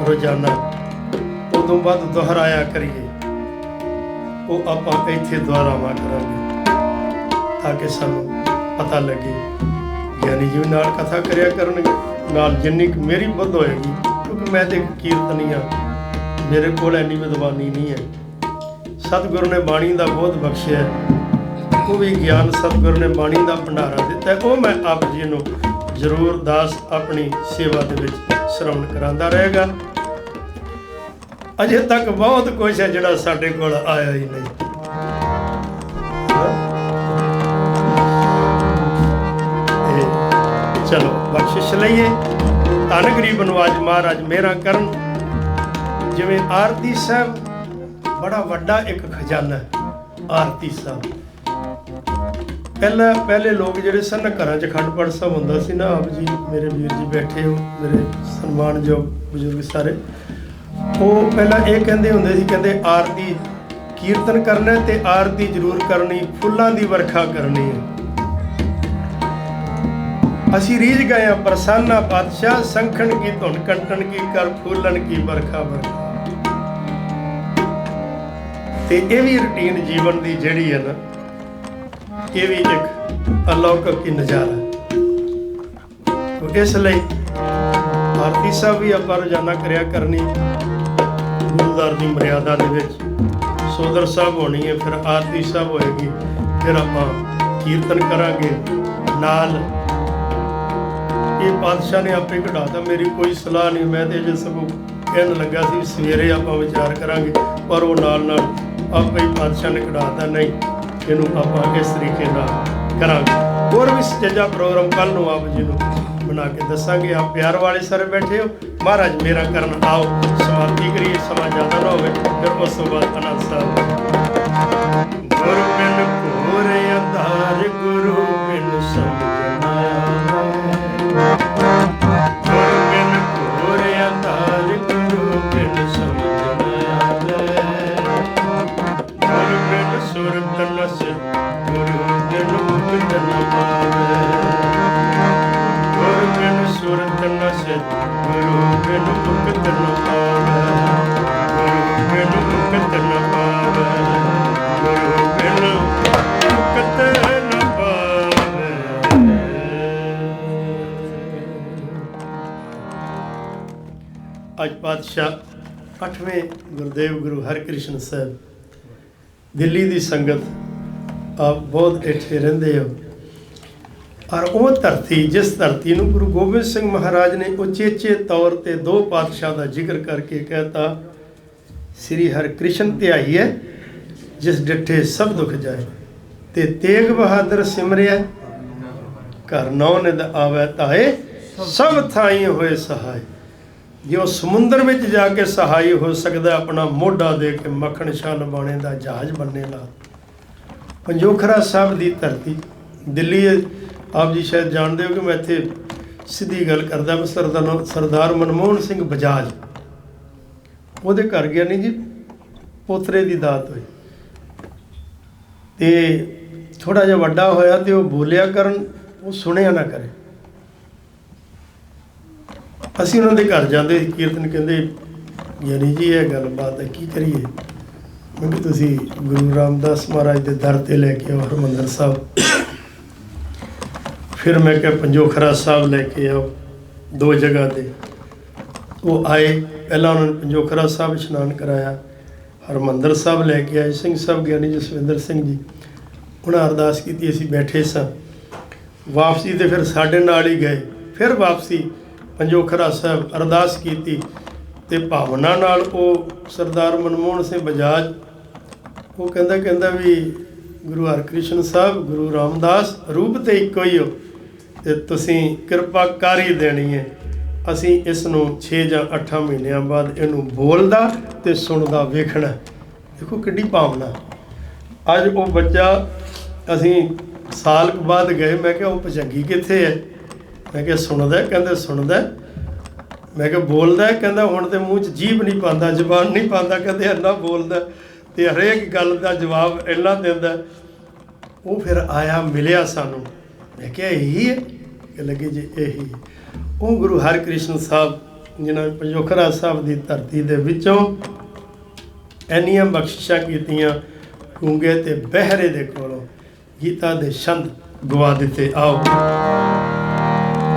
ਰੋਜ਼ਾਨਾ, ਉਦੋਂ ਬਾਅਦ ਦੁਹਰਾਇਆ ਕਰੀਏ। ਉਹ ਆਪਾਂ ਇੱਥੇ ਦੁਹਰਾਵਾਂ ਕਰਾਂਗੇ ਤਾਂ ਕਿ ਸਾਨੂੰ ਪਤਾ ਲੱਗੇ। ਗਿਆਨੀ ਜੀ ਨਾਲ ਕਥਾ ਕਰਿਆ ਕਰਨਗੇ, ਨਾਲ ਜਿੰਨੀ ਕੁ ਮੇਰੀ ਬੁੱਧ ਹੋਏਗੀ, ਕਿਉਂਕਿ ਮੈਂ ਤੇ ਕੀਰਤਨੀ ਹਾਂ, ਮੇਰੇ ਕੋਲ ਇੰਨੀ ਵਿਦਵਾਨੀ ਨਹੀਂ ਹੈ। ਸਤਿਗੁਰੂ ਨੇ ਬਾਣੀ ਦਾ ਬਹੁਤ ਬਖਸ਼ਿਆ, ਉਹ ਵੀ ਗਿਆਨ ਸਤਿਗੁਰੂ ਨੇ ਬਾਣੀ ਦਾ ਭੰਡਾਰਾ ਦਿੱਤਾ, ਉਹ ਮੈਂ ਆਪ ਜੀ ਨੂੰ ਜ਼ਰੂਰ ਦਾਸ ਆਪਣੀ ਸੇਵਾ ਦੇ ਵਿੱਚ ਸ਼ਰਵਣ ਕਰਾਉਂਦਾ ਰਹੇਗਾ। ਅਜੇ ਤੱਕ ਬਹੁਤ ਕੁਝ ਹੈ ਜਿਹੜਾ ਸਾਡੇ ਕੋਲ ਆਇਆ ਹੀ ਨਹੀਂ। ਚਲੋ ਬਖਸ਼ਿਸ਼ ਲਈਏ। ਧੰਨ ਗਰੀਬ ਨਵਾਜ ਮਹਾਰਾਜ ਮੇਰਾ ਕਰਨ। ਜਿਵੇਂ ਆਰਤੀ ਸਾਹਿਬ ਬੜਾ ਵੱਡਾ ਇੱਕ ਖਜ਼ਾਨਾ ਹੈ। ਆਰਤੀ ਸਾਹਿਬ ਪਹਿਲੇ ਲੋਕ ਜਿਹੜੇ ਸਨ ਨਾ, ਘਰਾਂ 'ਚ ਖੰਡ ਪਾਠ ਸਾਹਿਬ ਹੁੰਦਾ ਸੀ ਨਾ। ਆਪ ਜੀ ਮੇਰੇ ਵੀਰ ਜੀ ਬੈਠੇ ਹੋ, ਮੇਰੇ ਸਨਮਾਨਯੋਗ ਬਜ਼ੁਰਗ ਸਾਰੇ, ਉਹ ਪਹਿਲਾਂ ਇਹ ਕਹਿੰਦੇ ਹੁੰਦੇ ਸੀ, ਕਹਿੰਦੇ ਆਰਤੀ ਕੀਰਤਨ ਕਰਨਾ ਤੇ ਆਰਤੀ ਜ਼ਰੂਰ ਕਰਨੀ, ਫੁੱਲਾਂ ਦੀ ਵਰਖਾ ਕਰਨੀ ਹੈ। ਅਸੀਂ ਰੀਝ ਗਏ ਹਾਂ ਪ੍ਰਸੰਨਾ ਪਾਤਸ਼ਾਹ, ਸੰਖਣ ਕੀ ਧੁਨ ਕੰਟਣ ਕੀ ਕਰ ਫੂਲਣ ਕੀ ਵਰਖਾ ਵਰਖਾ। ਤੇ ਇਹ ਵੀ ਰੁਟੀਨ ਜੀਵਨ ਦੀ ਜਿਹੜੀ ਹੈ ਨਾ, ਇਹ ਵੀ ਇੱਕ ਅਲੌਕਿਕ ਹੀ ਨਜ਼ਾਰਾ। ਇਸ ਲਈ ਆਰਤੀ ਸਾਹਿਬ ਵੀ ਆਪਾਂ ਰੋਜ਼ਾਨਾ ਕਰਿਆ ਕਰਨੀ, ਗੁਰੂਦਾਰ ਦੀ ਮਰਿਆਦਾ ਦੇ ਵਿੱਚ। ਸੋਦਰ ਸਾਹਿਬ ਹੋਣੀ ਹੈ, ਫਿਰ ਆਰਤੀ ਸਾਹਿਬ ਹੋਏਗੀ, ਫਿਰ ਆਪਾਂ ਕੀਰਤਨ ਕਰਾਂਗੇ ਨਾਲ। ਇਹ ਪਾਤਸ਼ਾਹ ਨੇ ਆਪੇ ਕਢਾਤਾ, ਮੇਰੀ ਕੋਈ ਸਲਾਹ ਨਹੀਂ। ਮੈਂ ਤੇ ਜੇ ਸਗੋਂ ਕਹਿਣ ਲੱਗਾ ਸੀ ਸਵੇਰੇ ਆਪਾਂ ਵਿਚਾਰ ਕਰਾਂਗੇ, ਪਰ ਉਹ ਨਾਲ ਨਾਲ ਆਪੇ ਹੀ ਪਾਤਸ਼ਾਹ ਨੇ ਕਢਾਤਾ, ਨਹੀਂ ਇਹਨੂੰ ਆਪਾਂ ਇਸ ਤਰੀਕੇ ਨਾਲ ਕਰਾਂਗੇ। ਹੋਰ ਵੀ ਸੱਚਾ ਪ੍ਰੋਗਰਾਮ ਕੱਲ੍ਹ ਨੂੰ ਆਪ ਜੀ ਨੂੰ ਬਣਾ ਕੇ ਦੱਸਾਂਗੇ। ਆਪ ਪਿਆਰ ਵਾਲੇ ਸਾਰੇ ਬੈਠੇ ਹੋ, ਮਹਾਰਾਜ ਮੇਰਾ ਕਰਨ ਆਓ, ਸਮਾਪਤੀ ਕਰੀਏ, ਸਮਾਂ ਜ਼ਿਆਦਾ ਨਾ ਹੋਵੇ, ਫਿਰ ਉਸ ਤੋਂ ਬਾਅਦ ਆਨੰਦ ਸਾਹਿਬ। ਗੁਰੂ ਬਿਨ ਘੋਰ ਅੰਧਾਰ, ਗੁਰੂ ਬਿਨ ਸਮਝ ਨਾ ਆਵੇ। ਗੁਰੂ ਬਿਨ ਘੋਰ ਅੰਧਾਰ, ਗੁਰੂ ਬਿਨ ਸਮਝ ਨਾ ਆਵੇ। ਗੁਰੂ ਬਿਨ ਸੁਰਤ ਨ ਸਿਧ, ਗੁਰੂ ਬਿਨ ਮੁਕਤ ਨ ਪਾਵੇ। ਗੁਰੂ ਬਿਨ ਸੁਰਤ ਨ ਸਿਧ, ਗੁਰੂ ਬਿਨ ਮੁਕਤ ਨ ਪਾਵੇ। ਗੁਰੂ ਬਿਨ ਮੁਕਤ ਨ ਪਾਵੇ। ਗੁਰੂ ਬਿਨ ਮੁਕਤ ਨ ਪਾਵੇ। ਅੱਜ ਪਾਤਸ਼ਾਹ 8ਵੇਂ ਗੁਰਦੇਵ ਗੁਰੂ ਹਰਕ੍ਰਿਸ਼ਨ ਸਾਹਿਬ, ਦਿੱਲੀ ਦੀ ਸੰਗਤ ਆਪ ਬਹੁਤ ਇੱਥੇ ਰਹਿੰਦੇ ਹੋ, ਔਰ ਉਹ ਧਰਤੀ, ਜਿਸ ਧਰਤੀ ਨੂੰ ਗੁਰੂ ਗੋਬਿੰਦ ਸਿੰਘ ਮਹਾਰਾਜ ਨੇ ਉਚੇਚੇ ਤੌਰ ਤੇ 2 ਪਾਤਸ਼ਾਹ ਦਾ ਜ਼ਿਕਰ ਕਰਕੇ ਕਹਿਤਾ, ਸ੍ਰੀ ਹਰਿਕ੍ਰਿਸ਼ਨ ਧਿਆਈ ਹੈ ਜਿਸ ਡਿਠੇ ਸਭ ਦੁੱਖ ਜਾਏ, ਤੇ ਤੇਗ ਬਹਾਦਰ ਸਿਮਰਿਆ ਘਰ ਨੌ ਨਿਧ ਆਵੈ ਧਾਏ, ਸਭ ਥਾਈ ਹੋਏ ਸਹਾਏ। ਜੋ ਸਮੁੰਦਰ ਵਿੱਚ ਜਾ ਕੇ ਸਹਾਈ ਹੋ ਸਕਦਾ, ਆਪਣਾ ਮੋਢਾ ਦੇ ਕੇ ਮੱਖਣ ਸ਼ਾਹ ਲਬਾਣੇ ਦਾ ਜਹਾਜ਼ ਬਣਨੇ ਨਾਲ। ਪੰਜੋਖਰਾ ਸਾਹਿਬ ਦੀ ਧਰਤੀ ਦਿੱਲੀ, ਆਪ ਜੀ ਸ਼ਾਇਦ ਜਾਣਦੇ ਹੋ ਕਿ ਮੈਂ ਇੱਥੇ ਸਿੱਧੀ ਗੱਲ ਕਰਦਾ, ਮੈਂ ਸਰਦਾਰ ਮਨਮੋਹਨ ਸਿੰਘ ਬਜਾਜ, ਉਹਦੇ ਘਰ ਗਿਆ ਨਹੀਂ ਜੀ, ਪੋਤਰੇ ਦੀ ਦਾਤ ਹੋਈ, ਤੇ ਥੋੜ੍ਹਾ ਜਿਹਾ ਵੱਡਾ ਹੋਇਆ ਤੇ ਉਹ ਬੋਲਿਆ ਕਰਨ, ਉਹ ਸੁਣਿਆ ਨਾ ਕਰੇ। ਅਸੀਂ ਉਹਨਾਂ ਦੇ ਘਰ ਜਾਂਦੇ ਕੀਰਤਨ, ਕਹਿੰਦੇ ਯਾਨੀ ਜੀ ਇਹ ਗੱਲਬਾਤ ਹੈ, ਕੀ ਕਰੀਏ? ਮੈਂ ਕਿਹਾ ਤੁਸੀਂ ਗੁਰੂ ਰਾਮਦਾਸ ਮਹਾਰਾਜ ਦੇ ਦਰ 'ਤੇ ਲੈ ਕੇ ਆਓ ਹਰਿਮੰਦਰ ਸਾਹਿਬ। ਫਿਰ ਮੈਂ ਕਿਹਾ ਪੰਜੋਖਰਾ ਸਾਹਿਬ ਲੈ ਕੇ ਆਓ, 2 ਜਗ੍ਹਾ 'ਤੇ। ਉਹ ਆਏ, ਪਹਿਲਾਂ ਉਹਨਾਂ ਨੇ ਪੰਜੋਖਰਾ ਸਾਹਿਬ ਇਸ਼ਨਾਨ ਕਰਾਇਆ, ਹਰਿਮੰਦਰ ਸਾਹਿਬ ਲੈ ਕੇ ਆਏ। ਸਿੰਘ ਸਾਹਿਬ ਗਿਆਨੀ ਜਸਵਿੰਦਰ ਸਿੰਘ ਜੀ, ਉਹਨਾਂ ਅਰਦਾਸ ਕੀਤੀ, ਅਸੀਂ ਬੈਠੇ ਸਾਂ। ਵਾਪਸੀ 'ਤੇ ਫਿਰ ਸਾਡੇ ਨਾਲ ਹੀ ਗਏ, ਫਿਰ ਵਾਪਸੀ ਪੰਜੋਖਰਾ ਸਾਹਿਬ ਅਰਦਾਸ ਕੀਤੀ, ਤੇ ਭਾਵਨਾ ਨਾਲ ਉਹ ਸਰਦਾਰ ਮਨਮੋਹਨ ਸਿੰਘ ਬਜਾਜ, ਉਹ ਕਹਿੰਦਾ ਵੀ ਗੁਰੂ ਹਰਕ੍ਰਿਸ਼ਨ ਸਾਹਿਬ, ਗੁਰੂ ਰਾਮਦਾਸ ਰੂਪ ਤੇ ਇੱਕੋ ਹੀ ਹੋ, ਤੇ ਤੁਸੀਂ ਕਿਰਪਾ ਕਰ ਹੀ ਦੇਣੀ ਹੈ। ਅਸੀਂ ਇਸ ਨੂੰ 6 ਜਾਂ 8 ਮਹੀਨਿਆਂ ਬਾਅਦ ਇਹਨੂੰ ਬੋਲਦਾ ਤੇ ਸੁਣਦਾ ਵੇਖਣਾ। ਦੇਖੋ ਕਿੱਡੀ ਭਾਵਨਾ। ਅੱਜ ਉਹ ਬੱਚਾ, ਅਸੀਂ ਸਾਲ ਕੁ ਬਾਅਦ ਗਏ, ਮੈਂ ਕਿਹਾ ਉਹ ਭਜੰਗੀ ਕਿੱਥੇ ਹੈ? ਮੈਂ ਕਿਹਾ ਸੁਣਦਾ, ਕਹਿੰਦੇ ਸੁਣਦਾ। ਮੈਂ ਕਿਹਾ ਬੋਲਦਾ, ਕਹਿੰਦਾ ਹੁਣ ਤੇ ਮੂੰਹ 'ਚ ਜੀਭ ਨਹੀਂ ਪਾਉਂਦਾ, ਜ਼ੁਬਾਨ ਨਹੀਂ ਪਾਉਂਦਾ, ਕਹਿੰਦੇ ਇੰਨਾ ਬੋਲਦਾ ਤੇ ਹਰੇਕ ਗੱਲ ਦਾ ਜਵਾਬ ਇੰਨਾ ਦਿੰਦਾ। ਉਹ ਫਿਰ ਆਇਆ, ਮਿਲਿਆ ਸਾਨੂੰ। ਮੈਂ ਕਿਹਾ ਇਹੀ ਹੈ? ਕਿ ਲੱਗੇ ਜੀ ਇਹੀ। ਉਹ ਗੁਰੂ ਹਰਕ੍ਰਿਸ਼ਨ ਸਾਹਿਬ, ਜਿਨ੍ਹਾਂ ਨੇ ਪੰਜੋਖਰਾ ਸਾਹਿਬ ਦੀ ਧਰਤੀ ਦੇ ਵਿੱਚੋਂ ਇੰਨੀਆਂ ਬਖਸ਼ਿਸ਼ਾਂ ਕੀਤੀਆਂ, ਗੂੰਗੇ ਤੇ ਬਹਿਰੇ ਦੇ ਕੋਲੋਂ ਗੀਤਾ ਦੇ ਛੰਦ ਗਵਾ ਦਿੱਤੇ। ਆਓ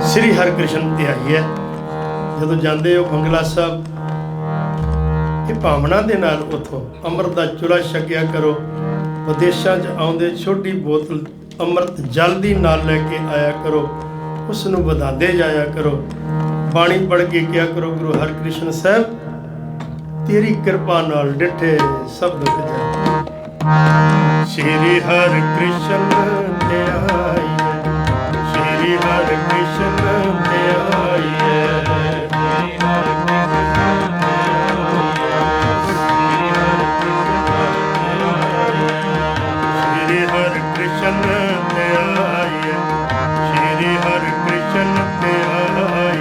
ਸ੍ਰੀ ਹਰਿਕ੍ਰਿਸ਼ਨ ਧਿਆਈ ਹੈ। ਜਦੋਂ ਜਾਂਦੇ ਹੋ ਬੰਗਲਾ ਸਾਹਿਬ, ਇਹ ਭਾਵਨਾ ਦੇ ਨਾਲ ਉੱਥੋਂ ਅੰਮ੍ਰਿਤ ਦਾ ਚੁਲਾ ਛਕਿਆ ਕਰੋ। ਵਿਦੇਸ਼ਾਂ 'ਚ ਆਉਂਦੇ ਛੋਟੀ ਬੋਤਲ ਅੰਮ੍ਰਿਤ ਜਲ ਦੀ ਨਾਲ ਲੈ ਕੇ ਆਇਆ ਕਰੋ, ਉਸ ਨੂੰ ਵਧਾਉਂਦੇ ਜਾਇਆ ਕਰੋ। ਬਾਣੀ ਪੜ੍ਹ ਕੇ ਕਿਹਾ ਕਰੋ, ਗੁਰੂ ਹਰਿਕ੍ਰਿਸ਼ਨ ਸਾਹਿਬ ਤੇਰੀ ਕਿਰਪਾ ਨਾਲ ਡਿਠੇ ਸਭ ਦੁੱਖ ਜਾਏ। ਸ਼੍ਰੀ ਹਰਿਕ੍ਰਿਸ਼ਨ ਧਿਆਈ ਹੈ, ਸ਼੍ਰੀ ਹਰਿਕ੍ਰਿਸ਼ਨ ਧਿਆਈ ਹੈ, ਸ਼੍ਰੀ ਹਰਿਕ੍ਰਿਸ਼ਨ ਧਿਆਈ ਹੈ, ਸ਼੍ਰੀ ਹਰਿਕ੍ਰਿਸ਼ਨ ਧਿਆਈ।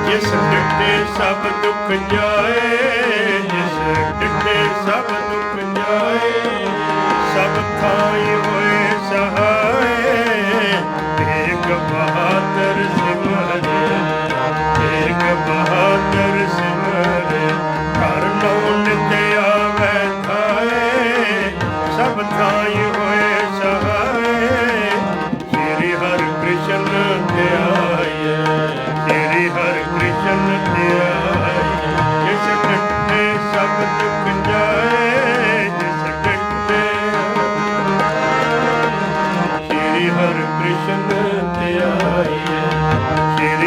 ਜਿਸ ਡਿਠੇ ਸਭ ਦੁੱਖ ਜਾਏ, ਜਿਸ ਡਿਠੇ ਸਭ ਦੁੱਖ ਜਾਏ, ਸਭ ਥਾਈ ਹੋਏ ਸਹਾਏ। ਤੇਗ ਬਹਾਦਰ ਸਿਮਰਿਆ, ਤੇਗ ਬਹਾਦਰ ਸਿਮਰਿਆ, ਘਰ ਨੌ ਨਿਤ ਆਵੈ ਧਾਏ, ਸਭ ਥਾਈ ਹੋਏ ਸਹਾਏ। ਸ਼੍ਰੀ ਹਰਿਕ੍ਰਿਸ਼ਨ ਧਿਆਈ ਹੈ, ਸ਼੍ਰੀ ਹਰਿਕ੍ਰਿਸ਼ਨ ਧਿਆਈ। ਜਿਸ ਡਿਠੇ ਸਭ ਦੁੱਖ ਜਾਏ, ਜਿਸ ਡਿਠੇ ਸ਼੍ਰੀ ਹਰਿਕ੍ਰਿਸ਼ਨ ਧਿਆਈ ਹੈ, ਸ਼੍ਰੀ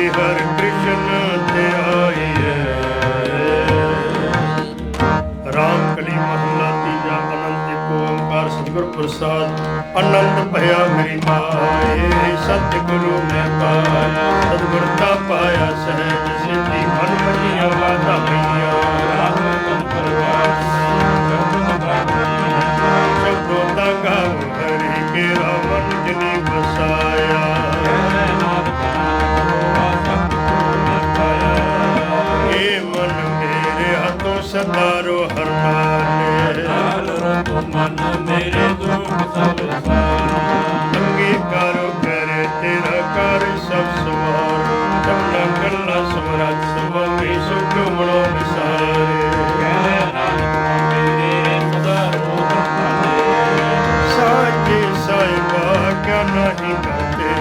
प्रसाद आनंद भया मेरी माए सतगुरु मैं पाया सतगुरता पाया सहज सिद्धि मन मजिया वादा मैया शब्दों दा गाओ हरि के रामन जिनी बसाया ये मन मेरे हाथों सदारो हर मन मेरे दुख सब अंगीकारो करे तेरा कार्य सब सवार सबना गल्ला समरथ स्वामी सुख मनो विसारे साचे साहिबा क्या नहीं करते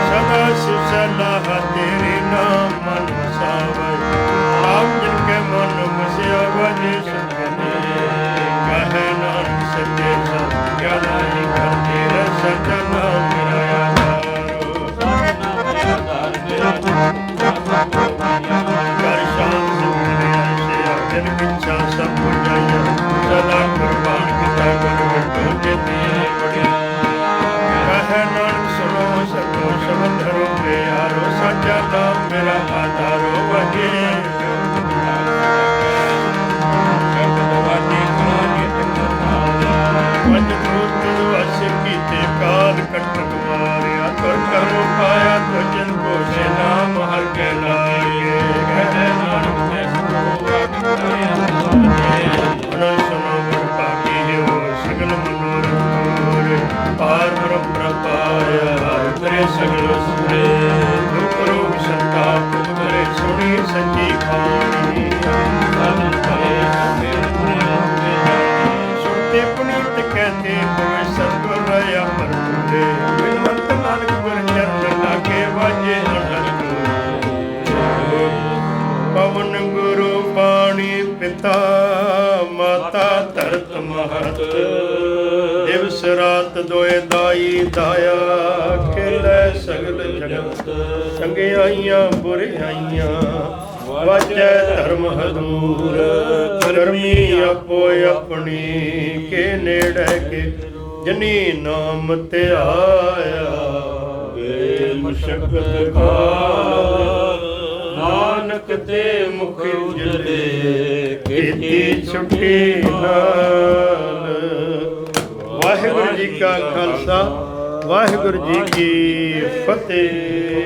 सदा शिव सलाह तेरे नाम मन वसावे आप जिनके मन बसिया वजे सुखने कहे नानक सच्चे सब क्या नहीं करते रे सच्चा नाम मेरा यादारो कर शांत सुखने ऐसे अजन इच्छा सब बुझाइया सदा कुर्बान किता कर बटो के दिए बढ़िया कहे नानक सुनो सको शब्द धरो यारो सच्चा नाम मेरा आधारो वजे काल कटक मारिया तो करो पाया तो जन को से नाम हर के लागे सुनो गुर पाकी हो सगल मनोरथ पार ब्रह्म प्रपाया उतरे सगल सुरे दुख रोग संताप उतरे सुनी सच्ची खानी सुनते पुनीत कहते हुए सतगुर रया पर तुरे बिनवंत नानक गुर चरण लागे वाजे अनंत पवन गुरु पानी पिता माता धरत महत दिवस रात दोए दाई दाया खेलै सगल जगत चंगियाइयां बुरियाइयां वाजै धर्म हदूर करमी आपो अपनी के नेड़े के जनी नाम ते आया वे मुशक्कत काल नानक ते मुख उजले खेती छुट्टी नाल वाहिगुरु जी का खालसा वाहिगुरु जी की फतेह।